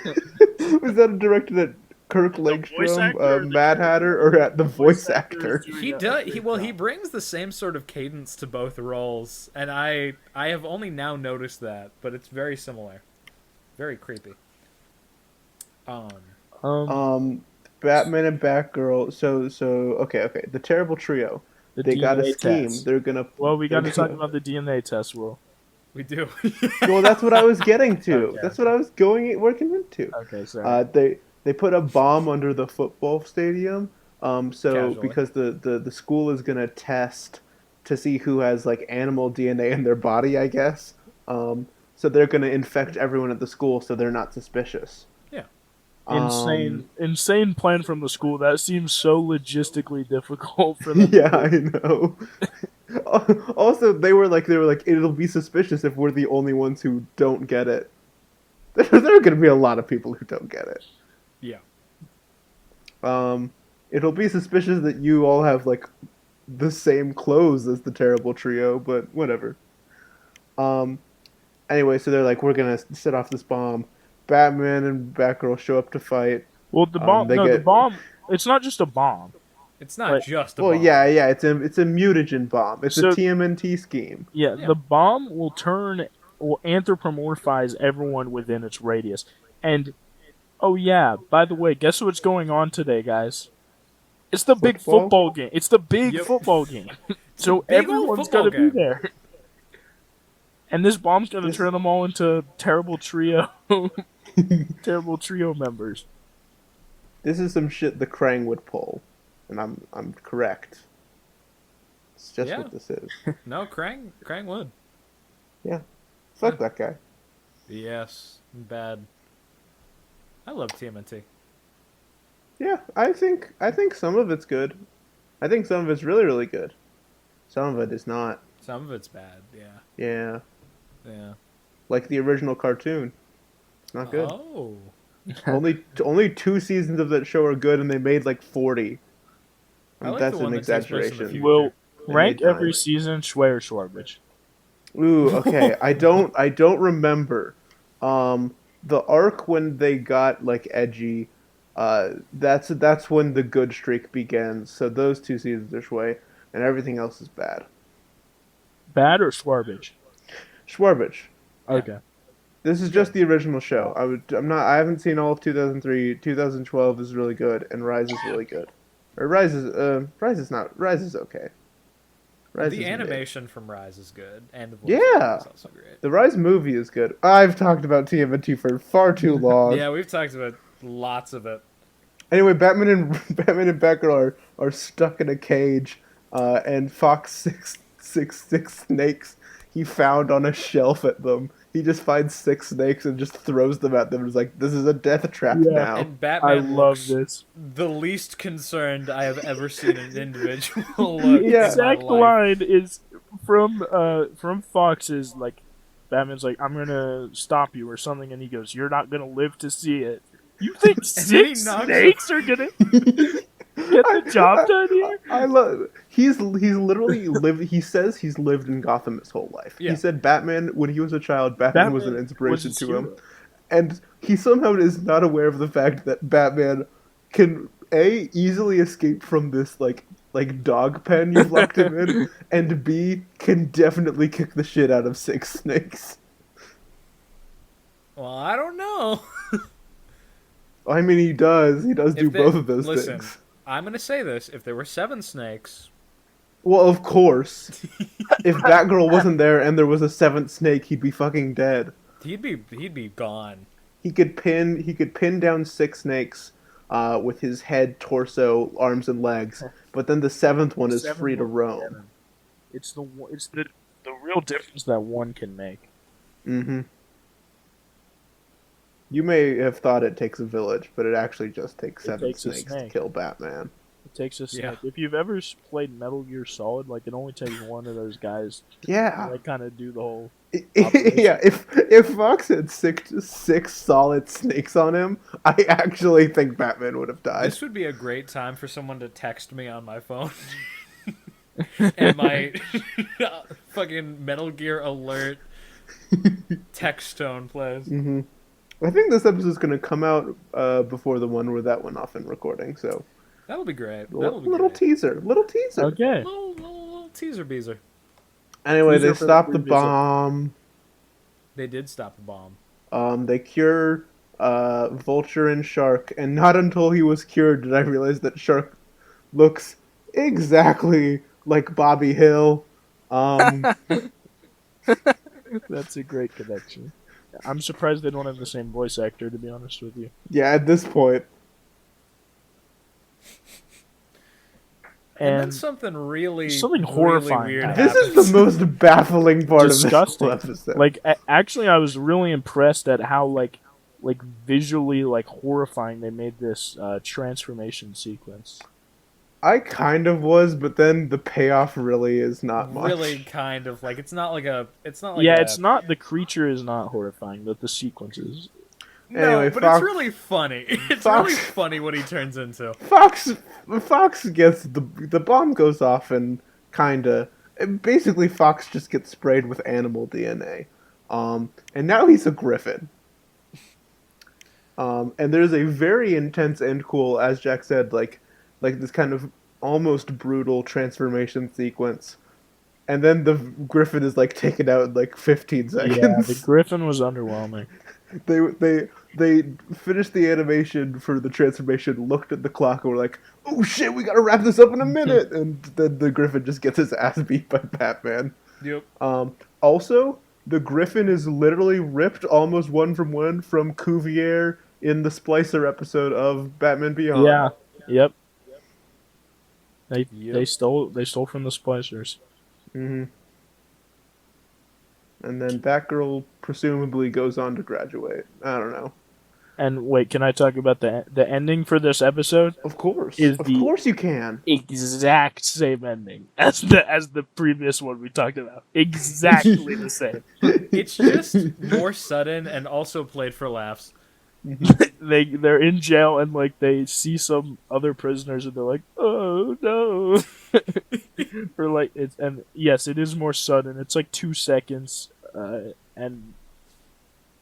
Was that directed at Kirk voice Langstrom, actor or the Mad Hatter, or at the voice actor? He does. He brings the same sort of cadence to both roles, and I have only now noticed that, but it's very similar, very creepy. Batman and Batgirl. So okay. The terrible trio. The They got a DNA scheme. test. They're gonna. Well, we got they're to talk gonna- about the DNA test, Will. We do. Well, that's what I was getting to. Okay. That's what I was working into. Okay, sorry. They put a bomb under the football stadium. So Casually. because the school is gonna test to see who has like animal DNA in their body, I guess. So they're gonna infect everyone at the school, so they're not suspicious. Yeah. Insane plan from the school. That seems so logistically difficult for them. Yeah, I know. Also, they were like, it'll be suspicious if we're the only ones who don't get it. There are going to be a lot of people who don't get it. Yeah. It'll be suspicious that you all have like the same clothes as the terrible trio, but whatever. Um, anyway, so they're like, we're gonna set off this bomb. Batman and Batgirl show up to fight. Well, the bomb. They No, the get bomb. It's not just a bomb. It's not Right. just a well, bomb. yeah, it's a mutagen bomb. It's a So- TMNT scheme. Yeah, Yeah. the bomb will anthropomorphize everyone within its radius. And oh yeah, by the way, guess what's going on today, guys? It's the big Football? football game. It's the big Yep. football game. So big old everyone's football gonna be game. there. And this bomb's gonna This- turn them all into terrible trio terrible trio members. This is some shit the Krang would pull, and I'm correct. It's just Yeah. what this is. No, Krang would. Fuck that guy. Yes, bad. I love TMNT. Yeah, I think some of it's good. I think some of it's really really good. Some of it is not. Some of it's bad. Yeah, Yeah, yeah. like the original cartoon. It's not good. Oh, Only 2 seasons of that show are good, and they made like 40. I like That's the one an that takes place in the exaggeration. future. We'll They rank made every time. season Schway or Schwarbage. Ooh, okay. I don't remember. The arc when they got like edgy. That's when the good streak begins. So those 2 seasons are Schway, and everything else is bad. Bad or Schwarbage? Schwarbage. Okay. This is just the original show. I haven't seen all of 2003. 2012 is really good, and Rise is really good. Or Rise is Rise is okay. Rise the is mid. animation from Rise is good, and the voice Yeah. is also great. The Rise movie is good. I've talked about TMNT for far too long. Yeah, we've talked about lots of it. Anyway, Batman and Batgirl are stuck in a cage, and Fox six snakes he found on a shelf at them. He just finds 6 snakes and just throws them at them. And is like, this is a death trap Yeah. now. And I Batman love looks this. the least concerned I have ever seen an individual look. The Yeah. exact in my life. line is from Fox is like, Batman's like, I'm gonna stop you or something, and he goes, "You're not gonna live to see it." You think then he 6 knocks snakes are gonna get the job done here? I love. He's literally lived. He says he's lived in Gotham his whole life. Yeah. He said Batman when he was a child. Batman was an inspiration his to him, hero. and he somehow is not aware of the fact that Batman can easily escape from this like dog pen you've locked him in, and B can definitely kick the shit out of 6 snakes. Well, I don't know. I mean, he does. He does do If they- both of those listen, things. I'm gonna say this: if there were 7 snakes, Well, of course. If Batgirl wasn't there and there was a 7th snake, he'd be fucking dead. he'd be gone. He could pin down 6 snakes with his head, torso, arms, and legs. But then the 7th one is free to roam. It's the real difference that one can make. Mm-hmm. You may have thought it takes a village, but it actually just takes 7 takes a snakes to snake. kill Batman. It takes a snake. Yeah. If you've ever played Metal Gear Solid, like it only takes one of those guys to Yeah. like kind of do the whole. Yeah, if Fox had 6 solid snakes on him, I actually think Batman would have died. This would be a great time for someone to text me on my phone. And my fucking Metal Gear alert text tone plays. Hmm. I think this episode's going to come out before the one where that went off in recording, so That'll be great. That'll be little great. teaser. Okay. Little teaser beezer. Anyway, Teaser they for stop the revisit. bomb. They did stop the bomb. They cure Vulture and Shark, and not until he was cured did I realize that Shark looks exactly like Bobby Hill. That's a great connection. I'm surprised they don't have the same voice actor, to be honest with you. Yeah, at this point. And then And something really horrifying really weird happened. This is the most baffling part disgusting. of this whole episode. Like, actually, I was really impressed at how like visually like horrifying they made this transformation sequence. I kind of was, but then the payoff really is not Really, much. kind of like it's not like Yeah, a it's not the creature is not horrifying, but the sequences. no, Anyway, but it's really funny. It's really Fox, funny what he turns into. Fox, Fox gets the bomb goes off and kinda. Basically, Fox just gets sprayed with animal DNA, and now he's a griffin. And there's a very intense and cool, as Jack said, like this kind of almost brutal transformation sequence, and then the griffin is like taken out in like 15 Yeah, the seconds. griffin was underwhelming. They finished the animation for the transformation, looked at the clock, and were like, "Oh shit, we gotta wrap this up in a minute!" And then the Griffin just gets his ass beat by Batman. Yep. Also, the Griffin is literally ripped almost one from Cuvier in the Splicer episode of Batman Beyond. Yeah. Yep. They Yep. they stole from the splicers. Hmm. And then Batgirl presumably goes on to graduate. I don't know. And wait, can I talk about the ending for this episode? Is Of the course you can. exact same ending as the previous one we talked about. Exactly the same. It's just more sudden and also played for laughs. They're in jail and like they see some other prisoners and they're like, oh no. Or like it's and yes, it is more sudden. It's like 2 seconds, and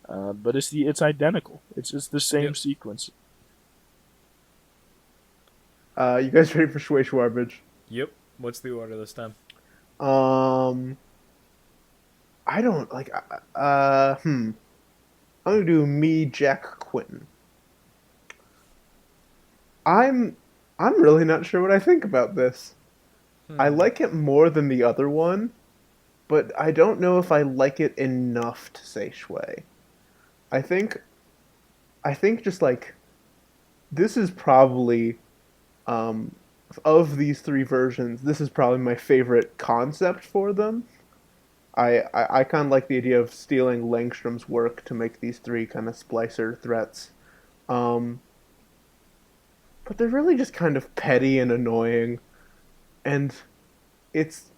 but it's identical. It's just the same Yep. sequence. You guys ready for Schway Schwarbage? Yep. What's the order this time? Um, I don't like. I'm gonna do me, Jack Quinton. I'm I'm really not sure what I think about this. I Hmm. like it more than the other one, but I don't know if I like it enough to say Schway. I think I think just like this is probably um of these three versions, this is probably my favorite concept for them. I kind of like the idea of stealing Langstrom's work to make these three kind of splicer threats. Um, but they're really just kind of petty and annoying, and it's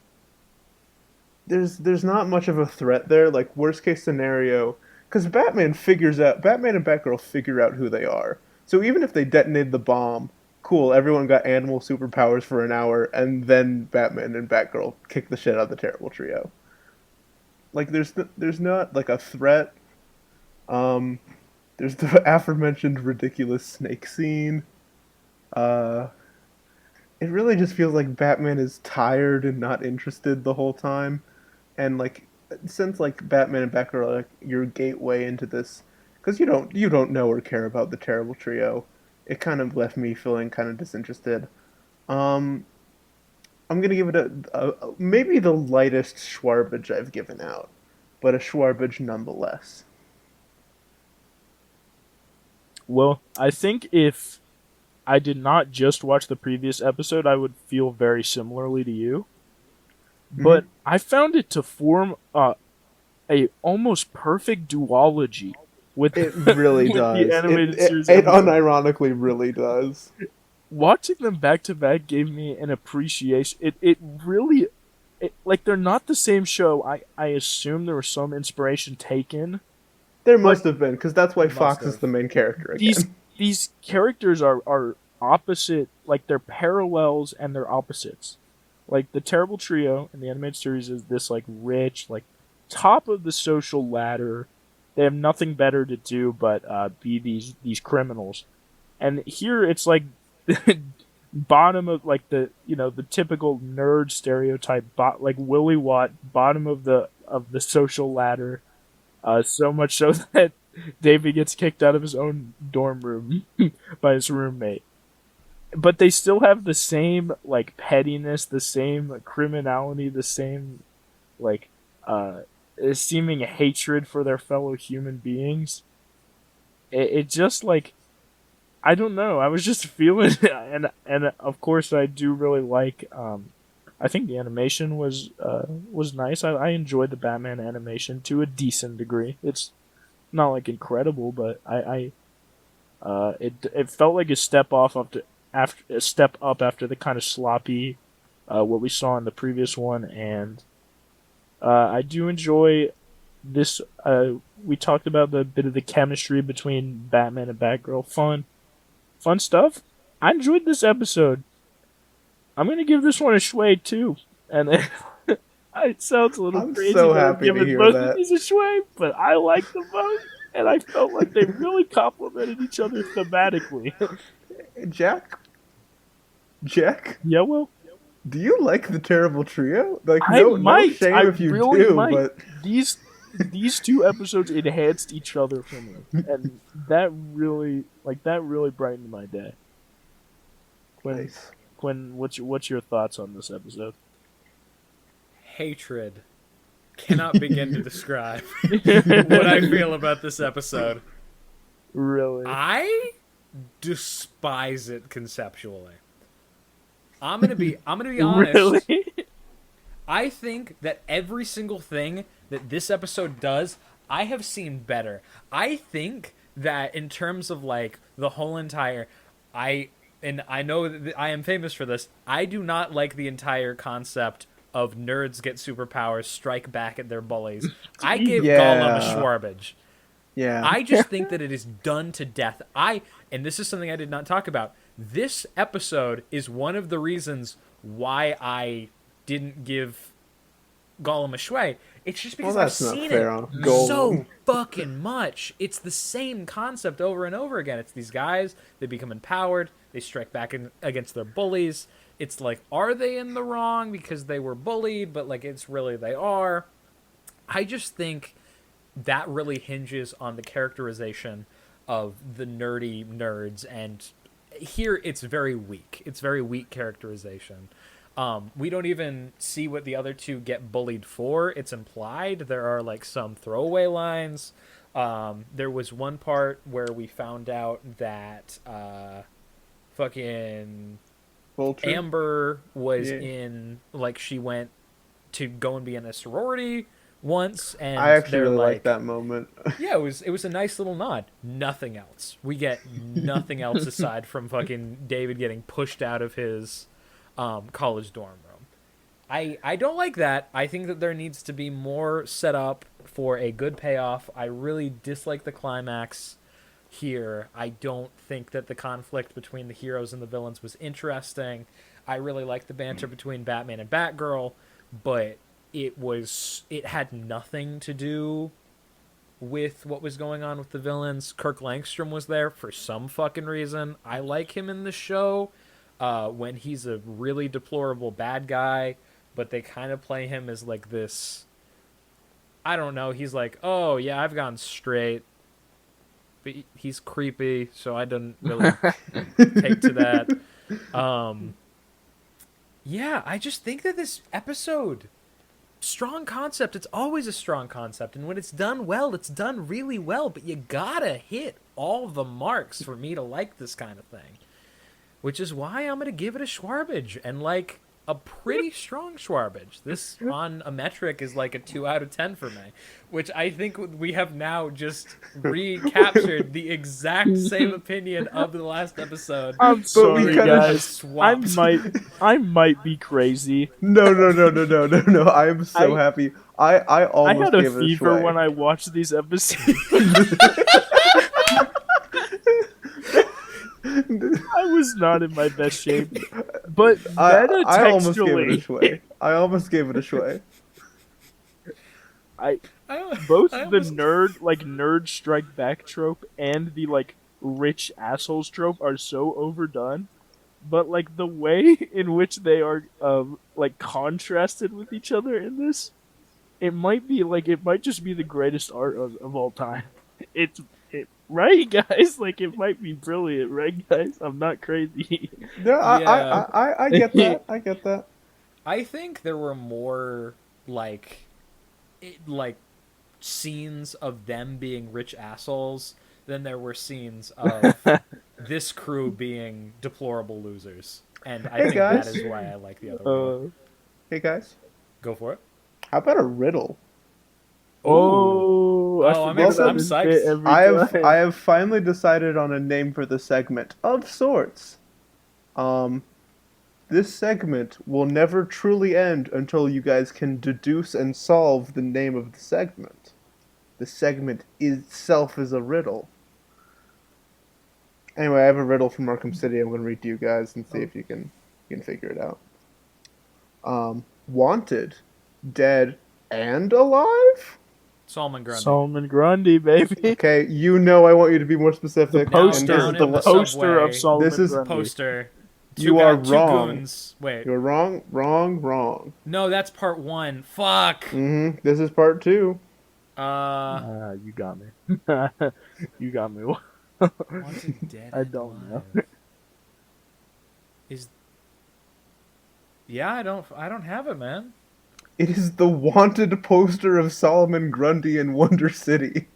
there's not much of a threat there. Like worst case scenario, because Batman and Batgirl figure out who they are. So even if they detonated the bomb, cool, everyone got animal superpowers for an hour, and then Batman and Batgirl kick the shit out of the terrible trio. Like there's not like a threat. Um, there's the aforementioned ridiculous snake scene. Uh, it really just feels like Batman is tired and not interested the whole time, and like since like Batman and Batgirl are like your gateway into this, because you don't know or care about the terrible trio, it kind of left me feeling kind of disinterested. Um, I'm gonna give it maybe the lightest Schwarbage I've given out, but a Schwarbage nonetheless. Well, I think if I did not just watch the previous episode, I would feel very similarly to you. Mm-hmm. But I found it to form a almost perfect duology with It really with the does. animated series It episode. unironically really does. Watching them back to back gave me an appreciation. It really like they're not the same show. I assume there was some inspiration taken. There But must have been, because that's why Must Fox is have. the main character these again. these characters are opposite, like they're parallels and they're opposites. Like the Terrible Trio in the animated series is this like rich, like top of the social ladder. They have nothing better to do but be these criminals. And here it's like bottom of like the typical nerd stereotype, like Willy Watt, bottom of the social ladder. So much so that David gets kicked out of his own dorm room by his roommate. But they still have the same like pettiness, the same criminality, the same like uh seeming hatred for their fellow human beings. It just like I don't know. I was just feeling it, and of course I do really like. I think the animation was nice. I enjoyed the Batman animation to a decent degree. It's not like incredible, but it felt like a step off after a step up after the kind of sloppy what we saw in the previous one, and I do enjoy this. We talked about the bit of the chemistry between Batman and Batgirl. Fun stuff. I enjoyed this episode. I'm gonna give this one a Schway too, and it sounds a little I'm crazy so that I'm happy to giving hear both of that. these a Schway, but I like them both, and I felt like they really complemented each other thematically. Jack, Jack, Yeah, well, do you like the terrible trio? Like, I no might. I shame if you really do, might. but These two episodes enhanced each other for me, and that really brightened my day. Quinn, nice. Quinn, what's your thoughts on this episode? Hatred. Cannot begin to describe what I feel about this episode. Really? I despise it conceptually. I'm gonna be honest. Really? I think that every single thing that this episode does, I have seen better. I think that in terms of like the whole entire, I know that I am famous for this. I do not like the entire concept of nerds get superpowers, strike back at their bullies. I give Gollum a Yeah. Schwarbage. Yeah. I just think that it is done to death. And this is something I did not talk about. This episode is one of the reasons why I didn't give Gollum a Schway. It's just because I've that's not seen fair it on Gollum. so fucking much. It's the same concept over and over again. It's these guys, they become empowered, they strike back against their bullies. It's like, are they in the wrong because they were bullied, but like it's really they are. I just think that really hinges on the characterization of the nerdy nerds, and here it's very weak. It's very weak characterization. We don't even see what the other two get bullied for. It's implied. There are like some throwaway lines. There was one part where we found out that fucking Vulture. Amber was Yeah. in, like, she went to go and be in a sorority once, and I actually they're really like, like that moment. yeah, it was a nice little nod. Nothing else. We get nothing else aside from fucking David getting pushed out of his college dorm room. I don't like that. I think that there needs to be more set up for a good payoff. I really dislike the climax here. I don't think that the conflict between the heroes and the villains was interesting. I really like the banter between Batman and Batgirl, but it had nothing to do with what was going on with the villains. Kirk Langstrom was there for some fucking reason. I like him in the show when he's a really deplorable bad guy, but they kind of play him as like this, I don't know, he's like, oh yeah, I've gone straight, but he's creepy, so I didn't really take to that. Yeah, I just think that this episode, strong concept, it's always a strong concept, and when it's done well, it's done really well, but you gotta hit all the marks for me to like this kind of thing, which is why I'm gonna give it a Schwarbage, and like a pretty strong Schwarbage. This on a metric is like a 2 out of 10 for me, which I think we have now just recaptured the exact same opinion of the last episode. I'm sorry, kinda guys. swapped. I might be crazy. No. I am so I- happy. I I almost had a gave it a fever Schway. when I watched these episodes. I was not in my best shape, but I almost gave it a metatextually, Schway. I almost gave it a Schway. both I the almost- nerd strike back trope and the like rich assholes trope are so overdone, but like the way in which they are like contrasted with each other in this, it might just be the greatest art of all time. Right, guys? Like, it might be brilliant, right, guys? I'm not crazy. No, Yeah. I get that. I get that. I think there were more like scenes of them being rich assholes than there were scenes of this crew being deplorable losers. And I Hey, think guys. that is why I like the other one. Hey guys, Go for it. how about a riddle? Oh, I Oh, I'm forget ex- about I'm this psyched. bit every I have time. I have finally decided on a name for the segment of sorts. Um, this segment will never truly end until you guys can deduce and solve the name of the segment. The segment itself is a riddle. Anyway, I have a riddle from Arkham City. I'm going to read to you guys and see if you can figure it out. Wanted, dead, and alive? Solomon Grundy. Solomon Grundy, baby. Okay, you know I want you to be more specific. The poster, Down the in the poster subway. of Solomon This is Grundy. Poster. You are Two wrong. goons. Wait. You're wrong, wrong, wrong. No, that's part 1. Fuck. This is part 2. You got me. You got me. Wanted dead I don't know. Is Yeah, I don't have it, man. It is the wanted poster of Solomon Grundy in Wonder City.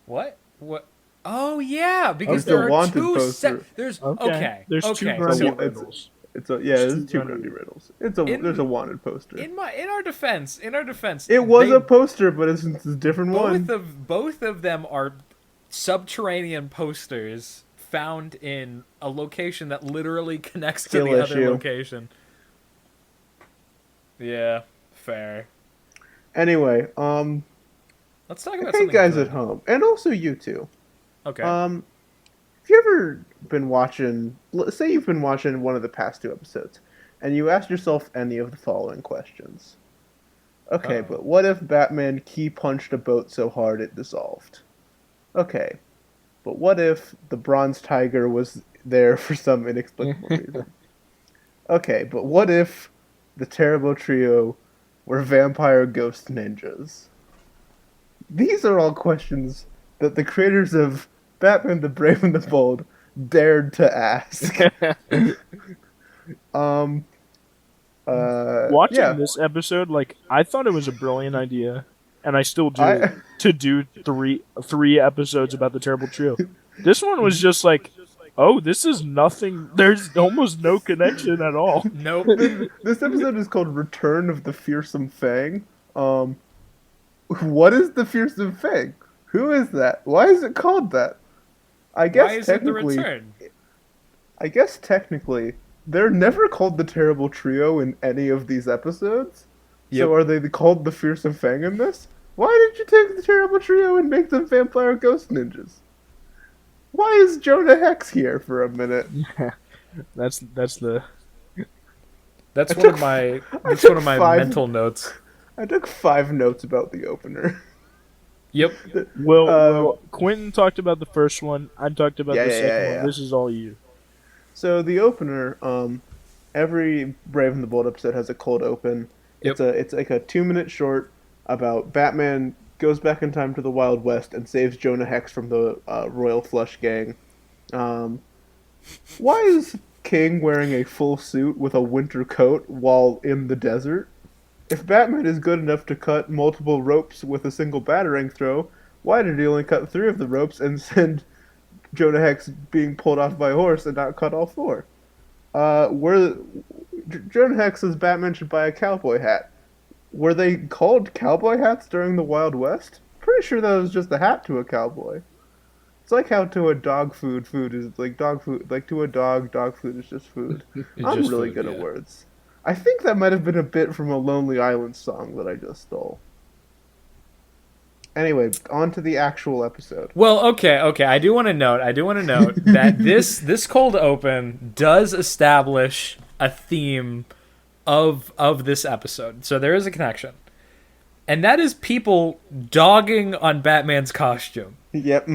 What? What? Oh yeah, because It's there the are wanted two poster. There's Okay. There's two okay. Grundy So riddles. There's two Grundy riddles. There's a wanted poster. in our defense, It was a poster, but it's a different one. both of them are subterranean posters found in a location that literally connects Skill to the other issue. location. Yeah, fair. Anyway, Let's talk about hey something guys good. at home, and also you too. Okay. Have you ever been watching? Say you've been watching one of the past 2 episodes, and you asked yourself any of the following questions. Okay, Uh-oh. but what if Batman key punched a boat so hard it dissolved? Okay, but what if the Bronze Tiger was there for some inexplicable reason? Okay, but what if the Terrible Trio were vampire ghost ninjas? These are all questions that the creators of Batman the Brave and the Bold dared to ask. Watching yeah. this episode, like, I thought it was a brilliant idea, and I still do, I- to do three episodes about the Terrible Trio. This one was just like, oh, this is nothing. There's almost no connection at all. Nope. This episode is called Return of the Fearsome Fang. What is the Fearsome Fang? Who is that? Why is it called that? I guess Why is it the technically, return? I guess technically, they're never called the Terrible Trio in any of these episodes. Yep. So are they called the Fearsome Fang in this? Why did you take the Terrible Trio and make them vampire ghost ninjas? Why is Jonah Hex here for a minute? That's That's I one of took- my I took 5 mental notes. I took 5 notes about the opener. Yep. Well, Quentin talked about the first one. I talked about the second yeah. one. This is all you. So the opener, every Brave and the Bold episode has a cold open. Yep. It's like a 2-minute short about Batman goes back in time to the Wild West and saves Jonah Hex from the Royal Flush Gang. Why is King wearing a full suit with a winter coat while in the desert? If Batman is good enough to cut multiple ropes with a single battering throw, why did he only cut 3 of the ropes and send Jonah Hex being pulled off by a horse and not cut all 4? Jonah Hex says Batman should buy a cowboy hat. Were they called cowboy hats during the Wild West? Pretty sure that was just a hat to a cowboy. It's like how to a dog food is like dog food. Like to a dog food is just food. I'm just really food, good yeah. at words. I think that might have been a bit from a Lonely Island song that I just stole. Anyway, on to the actual episode. Well, okay. I do want to note that this cold open does establish a theme of this episode. So there is a connection. And that is people dogging on Batman's costume. Yep.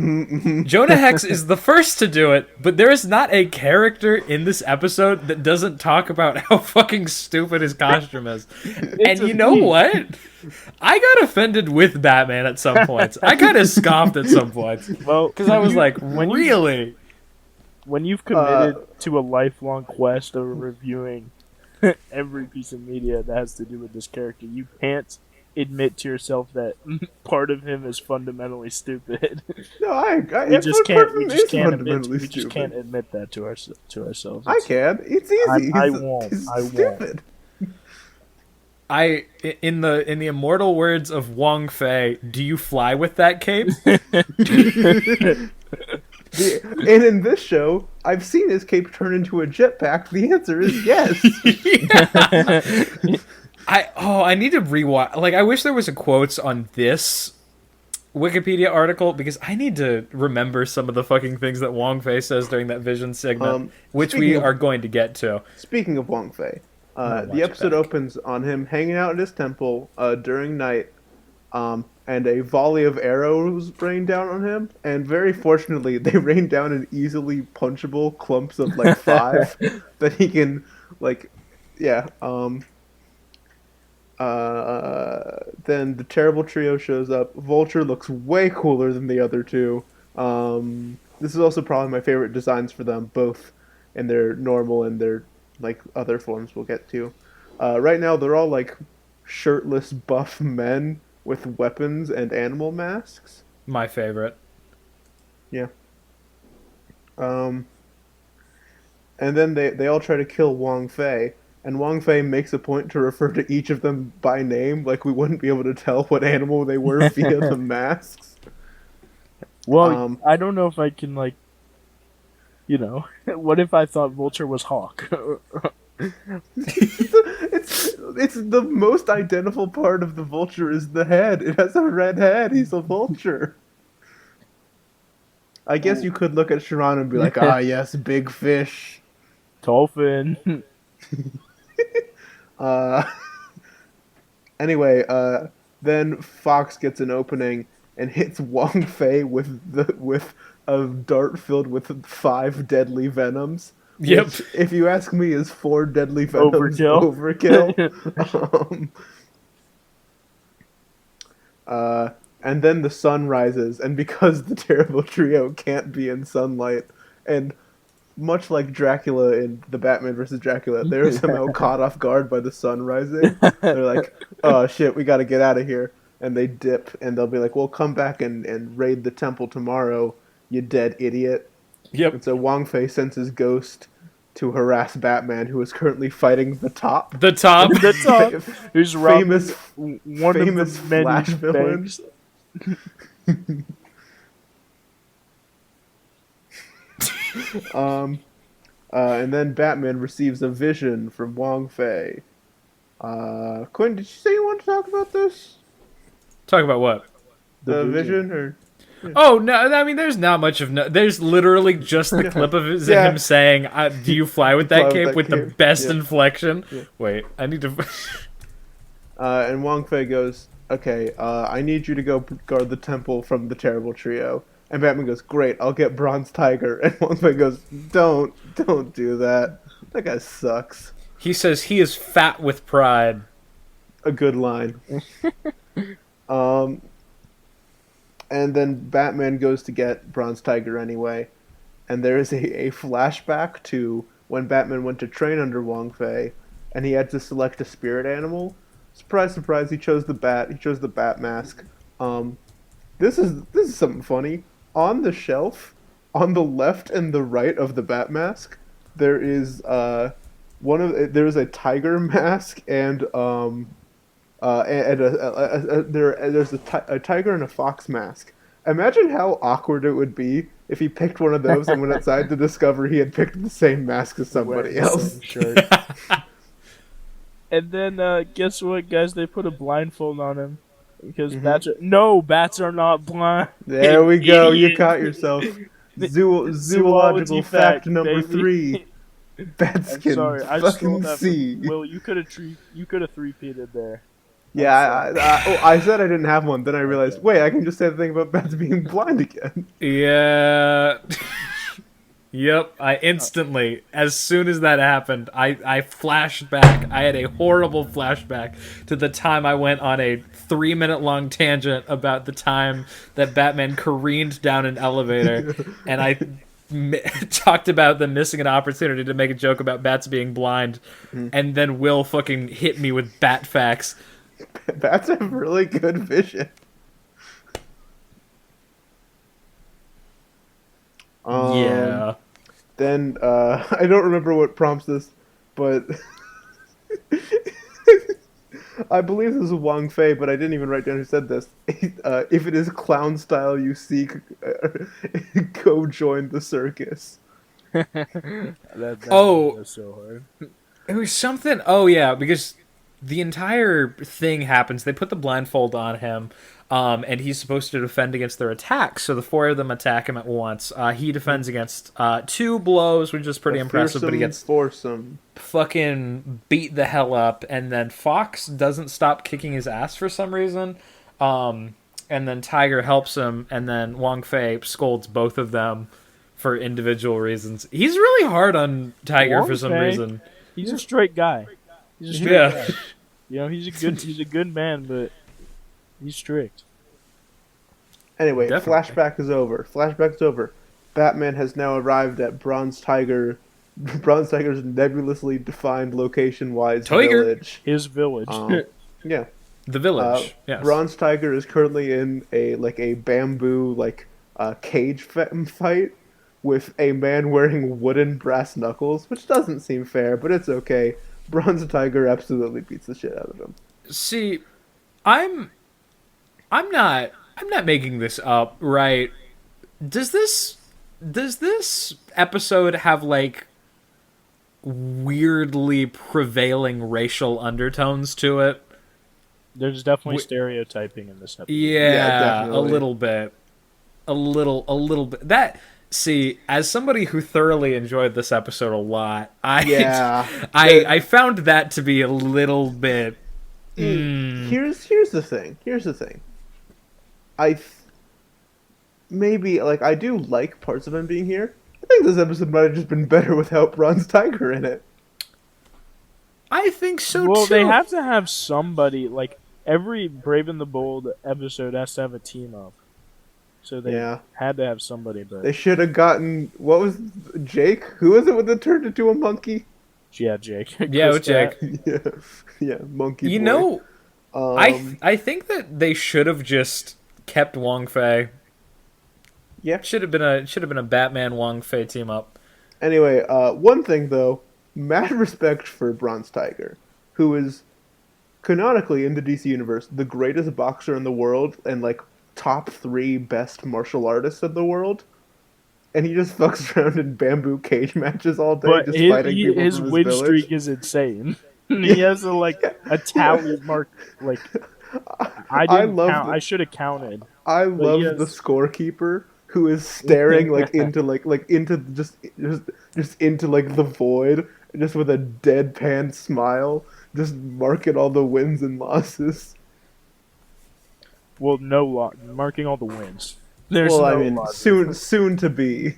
Jonah Hex is the first to do it, but there is not a character in this episode that doesn't talk about how fucking stupid his costume is. And you know what? I got offended with Batman at some points. I kind of scoffed at some points. Well, Because I was like, really? when you've committed to a lifelong quest of reviewing every piece of media that has to do with this character, you can't admit to yourself that part of him is fundamentally stupid. No, I We just can't. We just can't admit. fundamentally We just can't admit that to ourselves. I can. It's easy. I He's- won't. he's I won't. stupid. In the immortal words of Wong Fei, do you fly with that cape? And in this show, I've seen his cape turn into a jetpack. The answer is yes. I need to rewatch. Like, I wish there was a quotes on this Wikipedia article because I need to remember some of the fucking things that Wong Fei says during that Vision segment, which we are going to get to. Speaking of Wong Fei, watch the it episode back. opens on him hanging out at his temple during night, and a volley of arrows rain down on him. And very fortunately, they rain down in easily punchable clumps of like 5 that he can, like, yeah. Then the terrible trio shows up. Vulture looks way cooler than the other two. This is also probably my favorite designs for them, both in their normal and their like other forms we'll get to. Right now, they're all like shirtless, buff men with weapons and animal masks. My favorite. Yeah. And then they all try to kill Wong Fei, and Wong Fei makes a point to refer to each of them by name, like we wouldn't be able to tell what animal they were via the masks. Well, I don't know if I can, like, what if I thought Vulture was Hawk? It's the most identical part of the vulture is the head. It has a red head. He's a vulture. I guess you could look at Sharon and be like, ah, yes, big fish. Dolphin. Anyway, then Fox gets an opening and hits Wong Fei with a dart filled with 5 deadly venoms. Yep. Which, if you ask me, is 4 deadly venoms overkill. And then the sun rises, and because the terrible trio can't be in sunlight, and much like Dracula in the Batman vs. Dracula, they're somehow caught off guard by the sun rising. They're like, oh shit, we gotta get out of here. And they dip, and they'll be like, well, come back and raid the temple tomorrow, you dead idiot. Yep. And so Wong Fei sends his ghost to harass Batman, who is currently fighting the Top. The Top. The Top. Who's famous one famous of the many Flash villain. banks. And then Batman receives a vision from Wong Fei. Quinn, did you say you want to talk about this? Talk about what? The vision, or Oh no! I mean, there's not much of no. There's literally just the clip of him saying, "Do you fly with that cape with the best inflection?" Yeah. Wait, I need to. And Wong Fei goes, "Okay, I need you to go guard the temple from the terrible trio." And Batman goes, "Great, I'll get Bronze Tiger." And Wong Fei goes, "Don't do that. That guy sucks." He says he is fat with pride. A good line. And then Batman goes to get Bronze Tiger anyway. And there is a flashback to when Batman went to train under Wong Fei, and he had to select a spirit animal. Surprise, surprise, he chose the bat. He chose the bat mask. This is something funny. On the shelf, on the left and the right of the bat mask, there is there's a tiger mask and there's a tiger and a fox mask. Imagine how awkward it would be if he picked one of those and went outside to discover he had picked the same mask as somebody else. And then guess what, guys? They put a blindfold on him because bats are not blind. There we go. You caught yourself. Zoological fact number 3. Bats can fucking see. Well, you could have three-peated there. Yeah, I said I didn't have one. Then I realized, wait, I can just say the thing about bats being blind again. Yeah. Yep. I instantly, as soon as that happened, I flashed back. I had a horrible flashback to the time I went on a 3-minute-long tangent about the time that Batman careened down an elevator, and I talked about them missing an opportunity to make a joke about bats being blind, and then Will fucking hit me with bat facts. Bats have really good vision. Yeah. Then, I don't remember what prompts this, but I believe this is Wang Fei, but I didn't even write down who said this. If it is clown style you seek, go join the circus. That movie Oh, was so hard. it was something. Oh yeah, because the entire thing happens. They put the blindfold on him, and he's supposed to defend against their attacks. So the four of them attack him at once. He defends against two blows, which is pretty A impressive. But he fearsome gets foursome. fucking beat the hell up, and then Fox doesn't stop kicking his ass for some reason. And then Tiger helps him, and then Wong Fei scolds both of them for individual reasons. He's really hard on Tiger Wong for some Fei, reason. He's a straight guy. He's a straight Yeah. guy. You know, he's a good man, but he's strict. Anyway, Definitely. flashback is over. Flashback is over. Batman has now arrived at Bronze Tiger, Bronze Tiger's nebulously defined location-wise Tiger. village. His village. Yeah. The village. Yes. Bronze Tiger is currently in a bamboo cage fight with a man wearing wooden brass knuckles, which doesn't seem fair, but it's okay. Bronze Tiger absolutely beats the shit out of him. See, I'm not making this up, right? Does this episode have like weirdly prevailing racial undertones to it? There's definitely stereotyping in this episode. Yeah, definitely. a little bit. A little bit. That see, as somebody who thoroughly enjoyed this episode a lot, Yeah. I found that to be a little bit Here's the thing. Here's the thing. Maybe I do like parts of him being here. I think this episode might have just been better without Bronze Tiger in it. I think so Well, too. they have to have somebody, like, every Brave and the Bold episode has to have a team up. So they Yeah. had to have somebody, but They should have gotten what was Jake? Who was it that turned into a monkey? yeah, Jake. Yeah, with Chris Jake. Pratt. Yeah, monkey. You boy. know, Um, I think that they should have just kept Wong Fei. Yeah. Should have been a Batman Wong Fei team up. Anyway, one thing though, mad respect for Bronze Tiger, who is canonically in the DC universe the greatest boxer in the world and top 3 best martial artists in the world. And he just fucks around in bamboo cage matches all day, But just fighting people his from his win village. streak is insane. He has a tally mark. Like I didn't love count. the- I should have counted. I love yes. the scorekeeper who is staring into just into the void, just with a deadpan smile, just marking all the wins and losses. Well, no marking all the wins. There's Well, no I mean, losses. soon to be.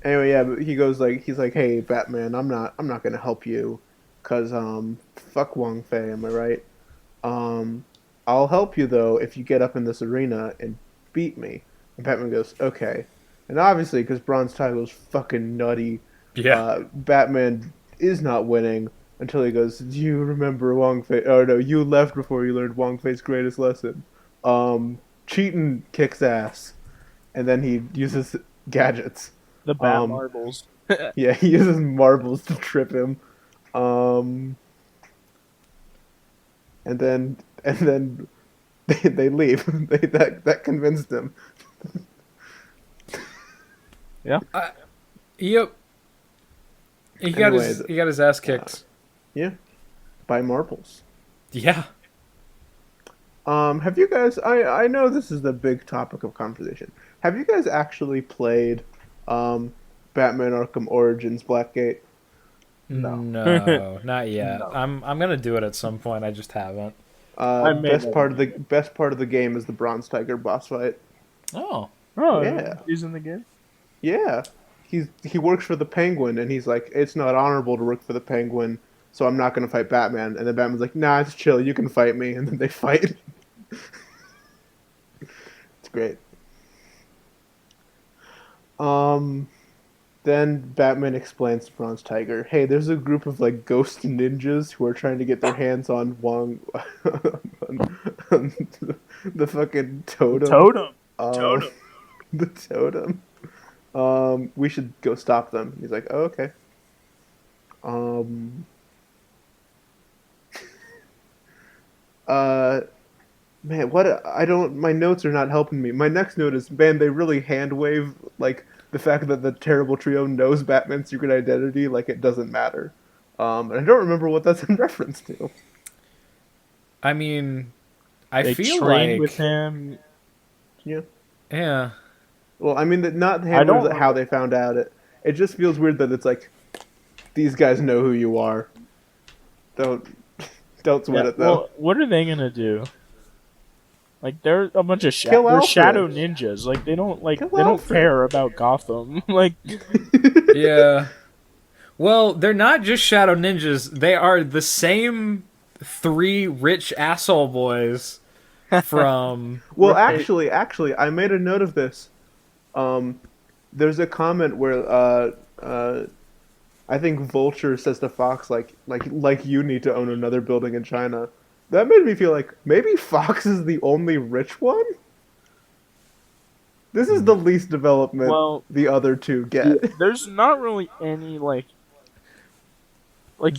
Anyway, yeah, but he goes he's like, "Hey, Batman, I'm not gonna help you, cause fuck Wong Fei, am I right? I'll help you though if you get up in this arena and beat me." And Batman goes, "Okay," and obviously, because Bronze Tiger's fucking nutty, Batman is not winning until he goes, "Do you remember Wong Fei? Oh no, you left before you learned Wong Fei's greatest lesson. Cheating kicks ass," and then he uses gadgets. The bat marbles. Yeah, he uses marbles to trip him. And then they leave. That convinced him. Yep. He got Anyway, his ass kicked. Yeah, by marbles. Yeah. Have you guys? I know this is the big topic of conversation. Have you guys actually played Batman Arkham Origins Blackgate? No, not yet. No. I'm gonna do it at some point. I just haven't. Best part of the game is the Bronze Tiger boss fight. Oh. Oh, Yeah. he's in the game. Yeah, he works for the Penguin, and he's like, it's not honorable to work for the Penguin, so I'm not gonna fight Batman. And then Batman's like, nah, it's chill, you can fight me, and then they fight. It's great. Then Batman explains to Bronze Tiger, "Hey, there's a group of ghost ninjas who are trying to get their hands on on the fucking totem. Totem. Um, Totem. The totem. We should go stop them." He's like, "Oh, okay." Um, uh, Man, what I don't. My notes are not helping me. My next note is, man, they really hand wave like the fact that the terrible trio knows Batman's secret identity, like it doesn't matter. And I don't remember what that's in reference to. I mean, I They feel trained with like, him. Yeah. yeah. Well, I mean, that not I hand wave don't that how remember. they found out it. It just feels weird that it's like these guys know who you are. Don't don't sweat Yeah. it though. Well, what are they gonna do? Like they're a bunch of Kill they're shadow Alfred. ninjas. Kill They don't Alfred. care about Gotham. Like Yeah. Well, they're not just shadow ninjas. They are the same three rich asshole boys from. Well, right. I made a note of this. Um, there's a comment where I think Vulture says to Fox like you need to own another building in China. That made me feel like maybe Fox is the only rich one. This is the least development Well, the other two get. there's not really any like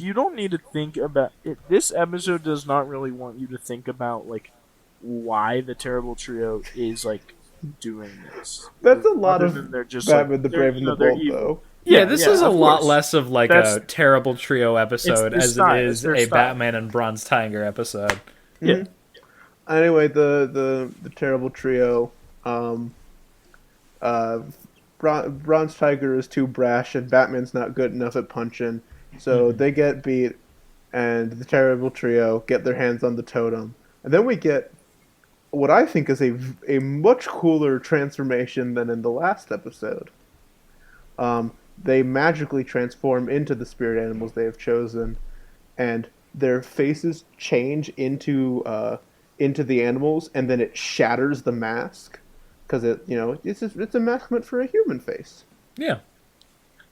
you don't need to think about it. This episode does not really want you to think about like why the terrible trio is like doing this. That's a lot Other of than they're just like Batman the they're Brave and the they're Bold evil. though. Yeah, Yeah, this is yeah, a of lot course. less of like That's a terrible trio it's episode the as it style. It's is their a style. Batman and Bronze Tiger episode. Yeah. Mhm. Anyway, the terrible trio. Um, uh, Bronze Tiger is too brash, and Batman's not good enough at punching, so Mhm. they get beat, and the terrible trio get their hands on the totem, and then we get what I think is a much cooler transformation than in the last episode. They magically transform into the spirit animals they have chosen, and their faces change into the animals, and then it shatters the mask because it's a mask meant for a human face. Yeah.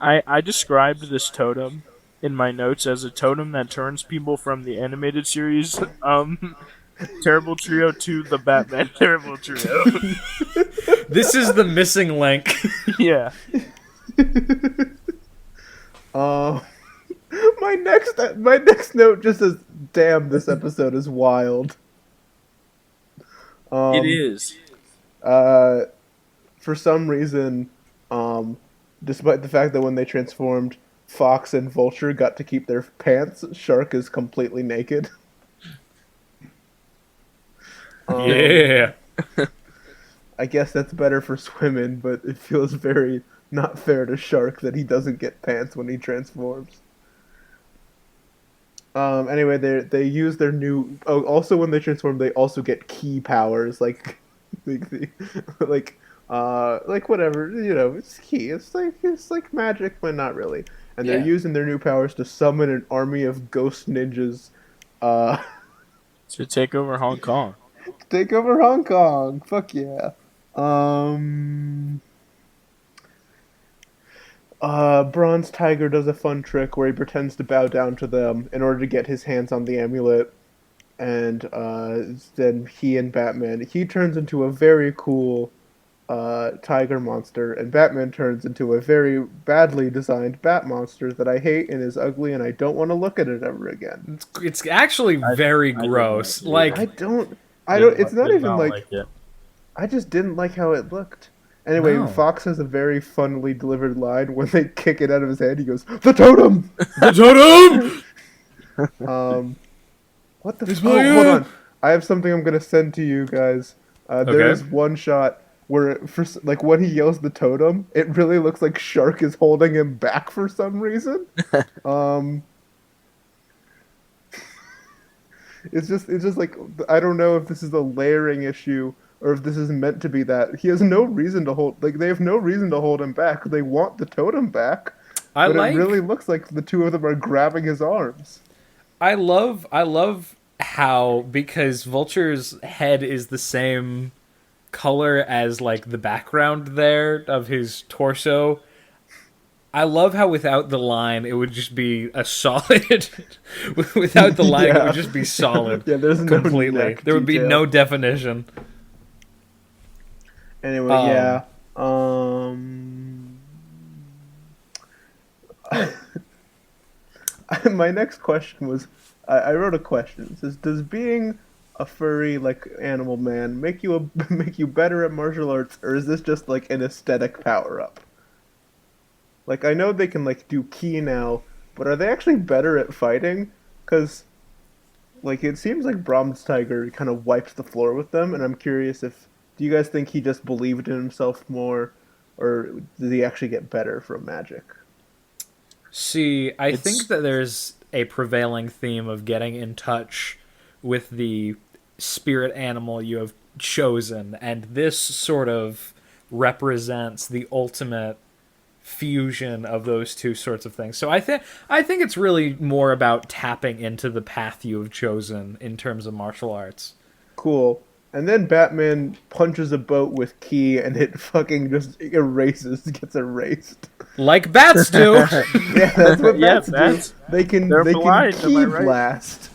I described this totem in my notes as a totem that turns people from the animated series Terrible Trio to the Batman Terrible Trio. This is the missing link. Yeah. uh, my next note just says, "Damn, this episode is wild." It Um, is. uh, for some reason, um, despite the fact that when they transformed, Fox and Vulture got to keep their pants, Shark is completely naked. Um, Yeah. I guess that's better for swimming, but it feels very not fair to Shark that he doesn't get pants when he transforms. Anyway, they use their new. Oh, also when they transform, they also get key powers like, like whatever It's key. It's like magic, but not really. And they're Yeah. using their new powers to summon an army of ghost ninjas, uh, To take over Hong Kong. take over Hong Kong. Fuck yeah. Um. Bronze Tiger does a fun trick where he pretends to bow down to them in order to get his hands on the amulet, and then he turns into a very cool tiger monster, and Batman turns into a very badly designed bat monster that I hate and is ugly, and I don't want to look at it ever again. It's actually I very I didn't like gross. it either. I Like, don't. I don't. It's not Did even not like like it. I just didn't like how it looked. Anyway, no. Fox has a very funnily delivered line when they kick it out of his hand. He goes, "The totem." The totem! Um, what the? It's Oh, my hold hand! on. I have something I'm gonna send to you guys. There Okay. is one shot where, like, when he yells the totem, it really looks like Shark is holding him back for some reason. Um, it's just like I don't know if this is a layering issue or if this is meant to be that. He has no reason to hold. Like, they have no reason to hold him back. They want the totem back, I but it really like. looks like the two of them are grabbing his arms. I love how, because Vulture's head is the same color as like the background there of his torso. I love how without the line it would just be a solid. Without the line it would Yeah. just be solid. Yeah, there's no Completely. neck There would be detail. no definition. Anyway, Um, yeah. Um, my next question was, I wrote a question. It says, does being a furry like animal man make you make you better at martial arts, or is this just like an aesthetic power up? Like I know they can like do ki now, but are they actually better at fighting? Because like it seems like Brahms Tiger kind of wipes the floor with them, and I'm curious if do you guys think he just believed in himself more, or did he actually get better from magic? See, I think It's that there's a prevailing theme of getting in touch with the spirit animal you have chosen, and this sort of represents the ultimate fusion of those two sorts of things. So I think it's really more about tapping into the path you have chosen in terms of martial arts. Cool. And then Batman punches a boat with ki, and it fucking just gets erased. Like bats do. Yeah, that's what yeah, bats do. that's they're They blind, can am ki I right? blast.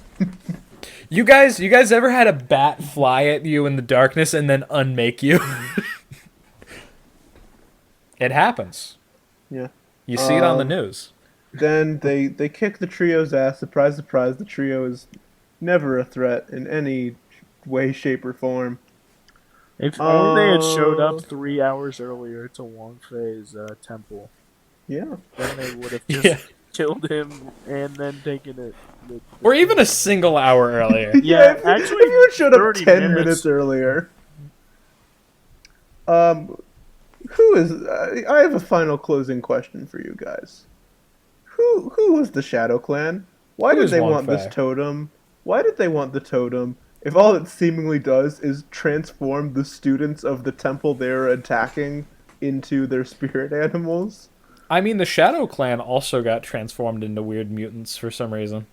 You guys ever had a bat fly at you in the darkness and then unmake you? It happens. Yeah. You see it on the Um, news. Then they kick the trio's ass. Surprise, surprise! The trio is never a threat in any way, shape, or form. If only they had showed Uh, up 3 hours earlier to Wong Fei's temple, Yeah. then they would have Yeah. just killed him and then taken it. Or even a single hour earlier. Yeah, if, actually, if you had showed up 30 10 minutes. minutes earlier. Who is? I have a final closing question for you guys. Who was the Shadow Clan? Why Who did is they Wong want this Fei? totem? Why did they want the totem? If all it seemingly does is transform the students of the temple they're attacking into their spirit animals. I mean, the Shadow Clan also got transformed into weird mutants for some reason.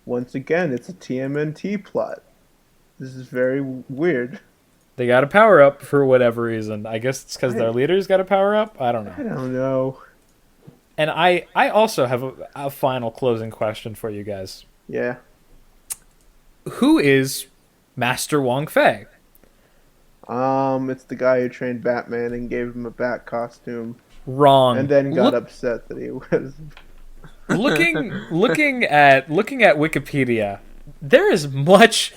Once again, it's a TMNT plot. This is very weird. They got a power up for whatever reason. I guess it's because their I- leaders got a power up. I don't I know. don't know. And I also have a final closing question for you guys. Yeah. Who is Master Wong Fei? It's the guy who trained Batman and gave him a bat costume, Wrong. and then got Look- upset that he was. looking at Wikipedia, there is much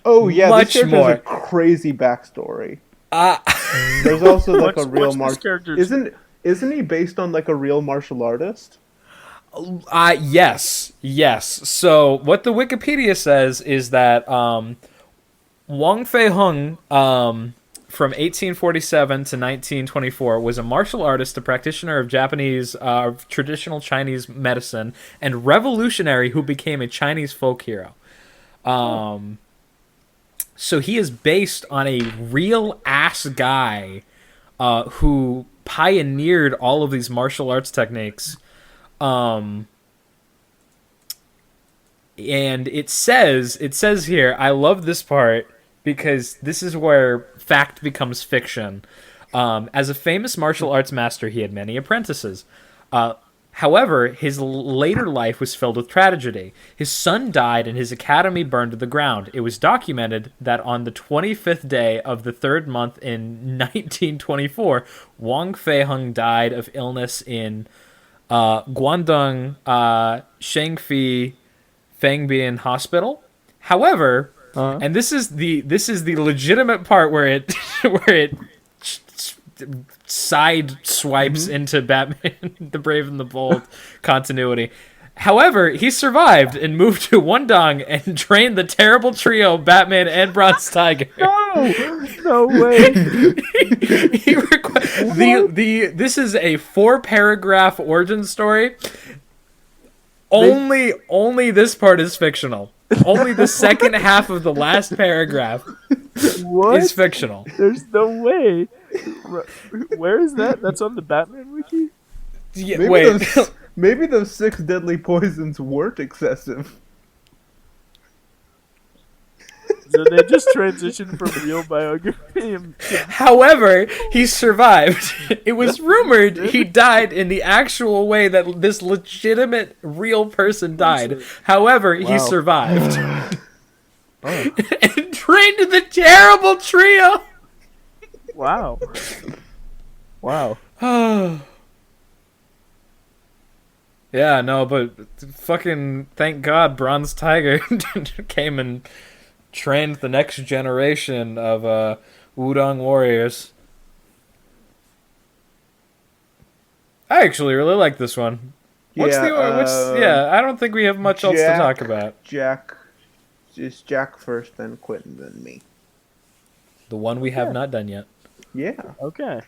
Oh yeah, much this character more. has a crazy backstory. Uh, There's also like a real What's this martial. character's- Isn't he based on like a real martial artist? yes. So what the Wikipedia says is that Wong Fei Hung from 1847 to 1924 was a martial artist, a practitioner of Japanese traditional Chinese medicine, and revolutionary who became a Chinese folk hero. So he is based on a real ass guy who pioneered all of these martial arts techniques. And it says here, I love this part because this is where fact becomes fiction. As a famous martial arts master, he had many apprentices. However, his later life was filled with tragedy. His son died and his academy burned to the ground. It was documented that on the 25th day of the third month in 1924, Wong Fei Hung died of illness in Guangdong Shengfi Fangbian Hospital. However, and this is the legitimate part where it where it side swipes into Batman the Brave and the Bold continuity. However, he survived and moved to Wundong and trained the terrible trio Batman and Bronze Tiger. No way. This is a 4-paragraph origin story. Only this part is fictional. Only the second half of the last paragraph What? is fictional. There's no way. Where is that? That's on the Batman wiki? Yeah, Maybe wait. maybe those 6 deadly poisons weren't excessive. So they just transitioned from real biography to However, he survived. It was rumored he died in the actual way that this legitimate real person died. However, he Wow. survived. And trained the terrible trio. wow. Wow. Yeah, no, but fucking thank God Bronze Tiger came and trained the next generation of Wudong warriors. I actually really like this one. What's Yeah, the what's yeah? I don't think we have much else to talk Jack, about. Jack, just Jack first, then Quentin, then me. The one we have Okay. not done yet. Yeah. Okay.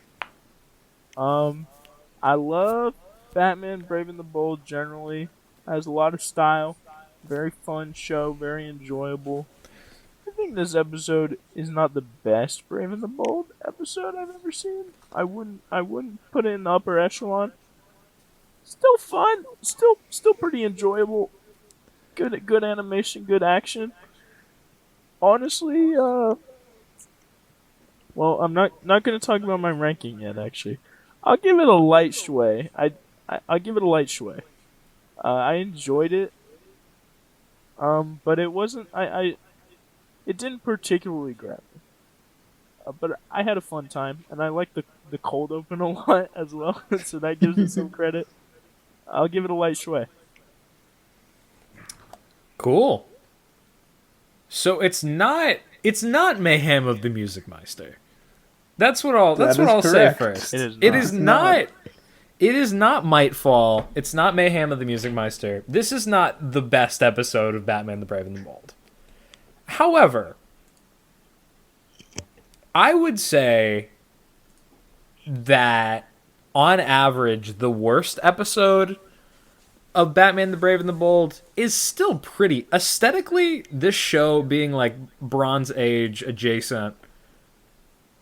I love Batman Brave and the Bold generally. Has a lot of style. Very fun show, very enjoyable. I think this episode is not the best Brave and the Bold episode I've ever seen. I wouldn't put it in the upper echelon. Still fun, still pretty enjoyable. Good animation, good action. Honestly, well, I'm not going to talk about my ranking yet. Actually, I'll give it a light Schway. I'll give it a light Schway. I enjoyed it, but it wasn't. It didn't particularly grab me. But I had a fun time, and I like the cold open a lot as well, so that gives it some credit. I'll give it a light Schway. Cool. So it's not Mayhem of the Music Meister. That's That what is I'll say correct. first. It is It not. is It's not. not. It is not Mightfall. It's not Mayhem of the Music Meister. This is not the best episode of Batman the Brave and the Bold. However, I would say that on average, the worst episode of Batman the Brave and the Bold is still pretty aesthetically. This show being like Bronze Age adjacent.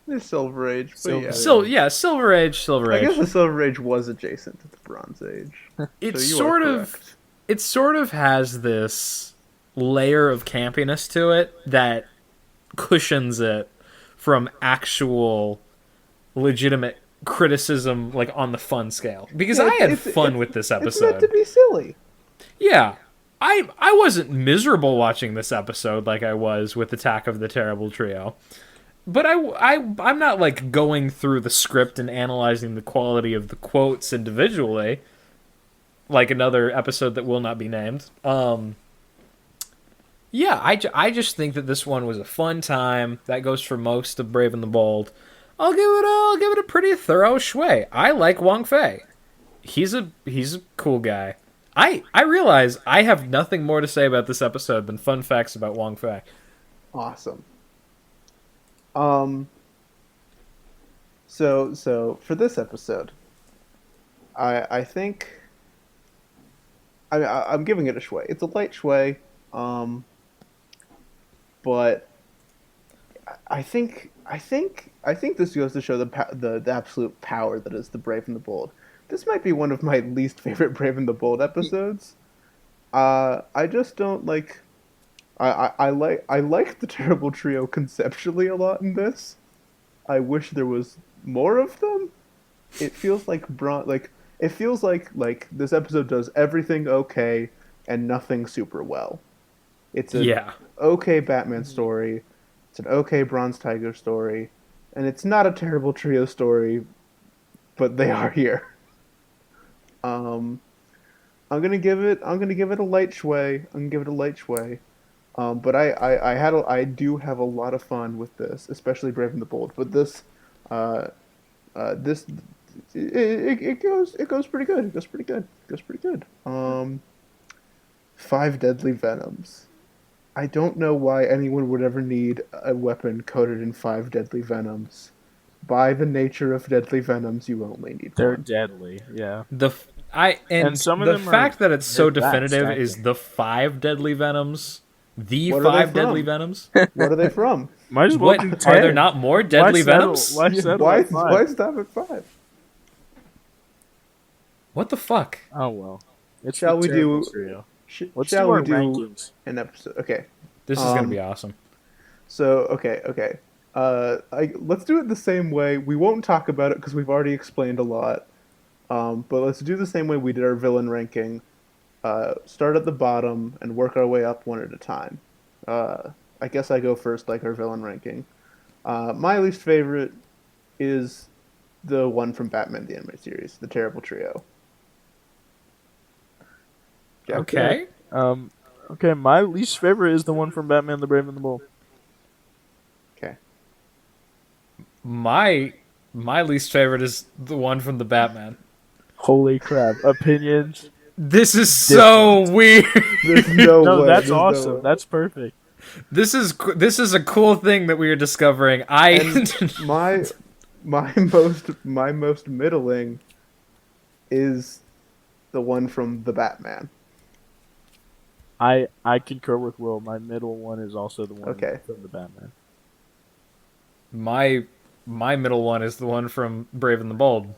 The Silver Age, but Silver yeah. Age. So yeah, Silver Age, Silver I guess Age. the Silver Age was adjacent to the Bronze Age. It So you sort are of correct. it sort of has this layer of campiness to it that cushions it from actual legitimate criticism like on the fun scale because Yeah, I had fun with this It's meant to episode. be silly. Yeah. I wasn't miserable watching this episode like I was with Attack of the Terrible Trio. But I'm not like going through the script and analyzing the quality of the quotes individually, like another episode that will not be named. Yeah, I just think that this one was a fun time. That goes for most of Brave and the Bold. I'll give it a pretty thorough Schway. I like Wong Fei. He's a cool guy. I realize I have nothing more to say about this episode than fun facts about Wong Fei. Awesome. Um. So for this episode, I think I'm giving it a Schway. It's a light Schway. But I think this goes to show the absolute power that is the Brave and the Bold. This might be one of my least favorite Brave and the Bold episodes. I just don't like. I like the Terrible Trio conceptually a lot in this. I wish there was more of them. It feels like it feels like this episode does everything okay and nothing super well. It's a Yeah. okay Batman story. It's an okay Bronze Tiger story, and it's not a Terrible Trio story, but they are here. Um, I'm gonna give it a light Schway. I'm gonna give it a light Schway. But I do have a lot of fun with this, especially Brave and the Bold. But uh, this, it goes pretty good. It goes pretty good. It goes pretty good. Five deadly venoms. I don't know why anyone would ever need a weapon coated in five deadly venoms. By the nature of deadly venoms, you only need They're one. deadly, yeah. The I And some of the them fact that it's so they're fast, definitive acting. is the five deadly venoms. The What are they five deadly from? venoms. What are they from? Might as well What do are 10. there not more deadly settle- venoms? Why settle Why at five? why stop at five? What the fuck? Oh well. It's Shall the we terrible do- trio. Shall do we our do rankings. an episode? Okay. This is gonna Um, be awesome. So okay. Let's do it the same way. We won't talk about it because we've already explained a lot. But let's do the same way we did our villain ranking. Start at the bottom and work our way up one at a time. I guess I go first, like our villain ranking. My least favorite is the one from Batman the Animated Series, the Terrible Trio. Jack. Okay. Okay, my least favorite is the one from Batman: The Brave and the Bold. Okay. My least favorite is the one from the Batman. Holy crap! Opinions. This is so weird. There's no No, way. that's There's awesome. No way. That's perfect. This is a cool thing that we are discovering. And my most middling is the one from the Batman. I concur with Will. My middle one is also the one Okay. from the Batman. my middle one is the one from Brave and the Bold.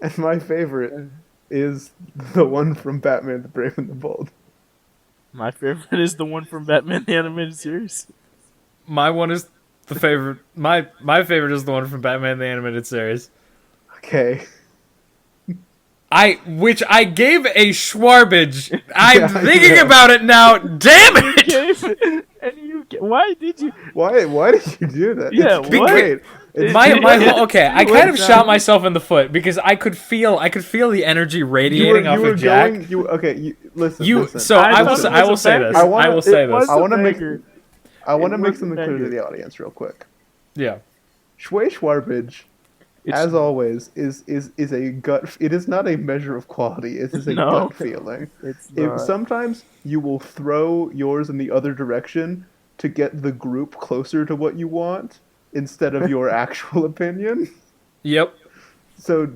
And my favorite is the one from Batman: The Brave and the Bold. My favorite is the one from Batman the Animated Series. My one is the favorite. My favorite is the one from Batman the Animated Series. Okay. Which I gave a Schwarbage. I'm Yeah, thinking yeah. about it now. Damn it! Why did you? Why did you do that? Yeah, It's what? great. It's Okay, I kind of shot myself in the foot because I could feel the energy radiating off of Jack. Listen. So I will say this. I wanna- I wanna make- Banger. I want to It make was something a clear to banger. the audience real quick. Yeah. Schwarbage, It's- as always, is a gut. It is not a measure of quality. It is a No. gut feeling. It's If not. sometimes you will throw yours in the other direction to get the group closer to what you want instead of your actual opinion. Yep. So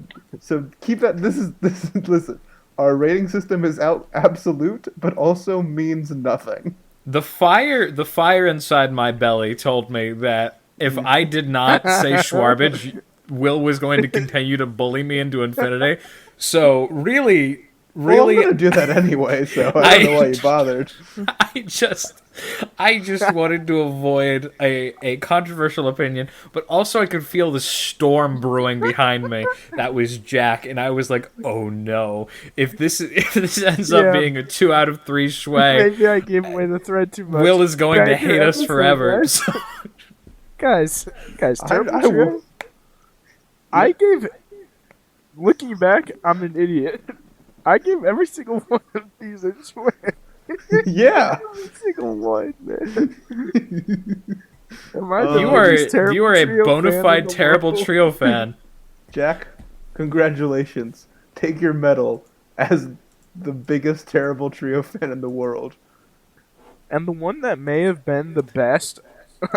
keep that. This is listen. Our rating system is absolute, but also means nothing. The fire inside my belly told me that if I did not say Schwarbage, Will was going to continue to bully me into infinity. So really, Well, I'm gonna do that anyway, so I don't know why you bothered. I just wanted to avoid a controversial opinion, but also I could feel the storm brewing behind me. That was Jack, and I was like, "Oh no! If this ends up Yeah. being a 2 out of 3 Schway, Maybe I gave away the thread too much. Will is going to Banger hate us episode, forever." guys. So, Guys, terrible I trio. will. I gave. Looking back, I'm an idiot. I gave every single one of these a swear. Yeah. Every single one, man. Am I Oh. the you are biggest terrible a trio bona fan in fide the terrible world? trio fan. Jack, congratulations. Take your medal as the biggest terrible trio fan in the world. And the one that may have been the best,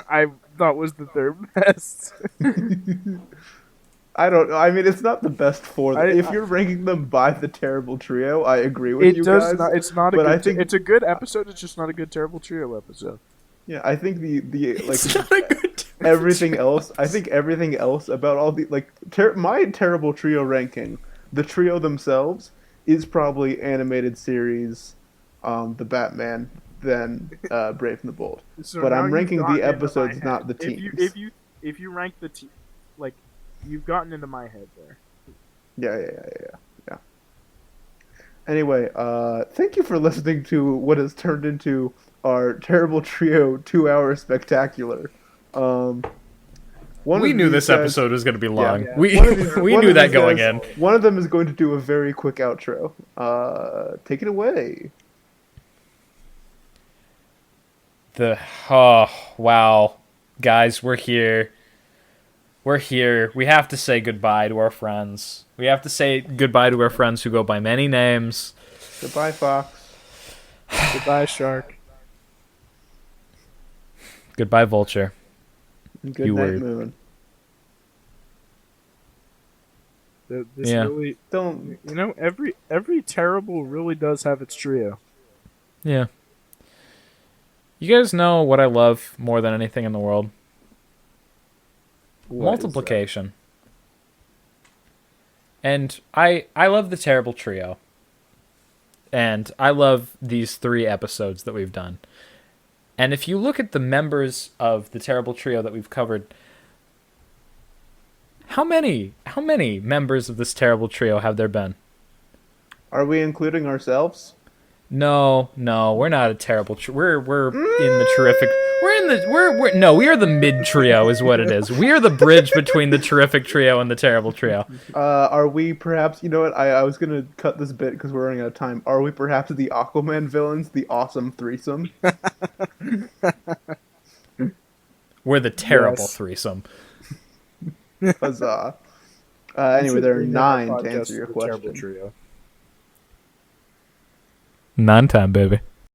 I thought was the third best. I mean, it's not the best for them. If you're ranking them by the terrible trio, I agree with you guys. It's not a but good. I think- it's a good episode. It's just not a good terrible trio episode. Yeah, I think the like It's not a good everything else. I think everything else about all the my terrible trio ranking, the trio themselves is probably animated series, the Batman, then Brave and the Bold. So But now I'm you've ranking the gotten into my episodes, head. not the teams. If you rank the like, you've gotten into my head there. Yeah. Anyway, thank you for listening to what has turned into our terrible trio 2-hour spectacular. We knew this episode was going to be long. Yeah. We One of these- we one knew of that these going guys- in. One of them is going to do a very quick outro. Take it away. Oh wow, guys, we're here. We're here. We have to say goodbye to our friends. We have to say goodbye to our friends who go by many names. Goodbye, Fox. Goodbye, Shark. Goodbye, Vulture. And good You night, were- Moon. This Yeah. really, Don't. you know, every terrible really does have its trio. Yeah. You guys know what I love more than anything in the world? What is Multiplication. And I love the terrible trio. And I love these 3 episodes that we've done. And if you look at the members of the terrible trio that we've covered, how many members of this terrible trio have there been? Are we including ourselves? No, we're not a terrible. We're in the terrific. We are the mid trio, is what it is. We are the bridge between the terrific trio and the terrible trio. Are we perhaps? You know what? I was gonna cut this bit because we're running out of time. Are we perhaps the Aquaman villains, the awesome threesome? We're the terrible Yes. threesome. Huzzah! Anyway, there are We should name our 9 to podcast answer your The Terrible question. Trio. 9 time, baby.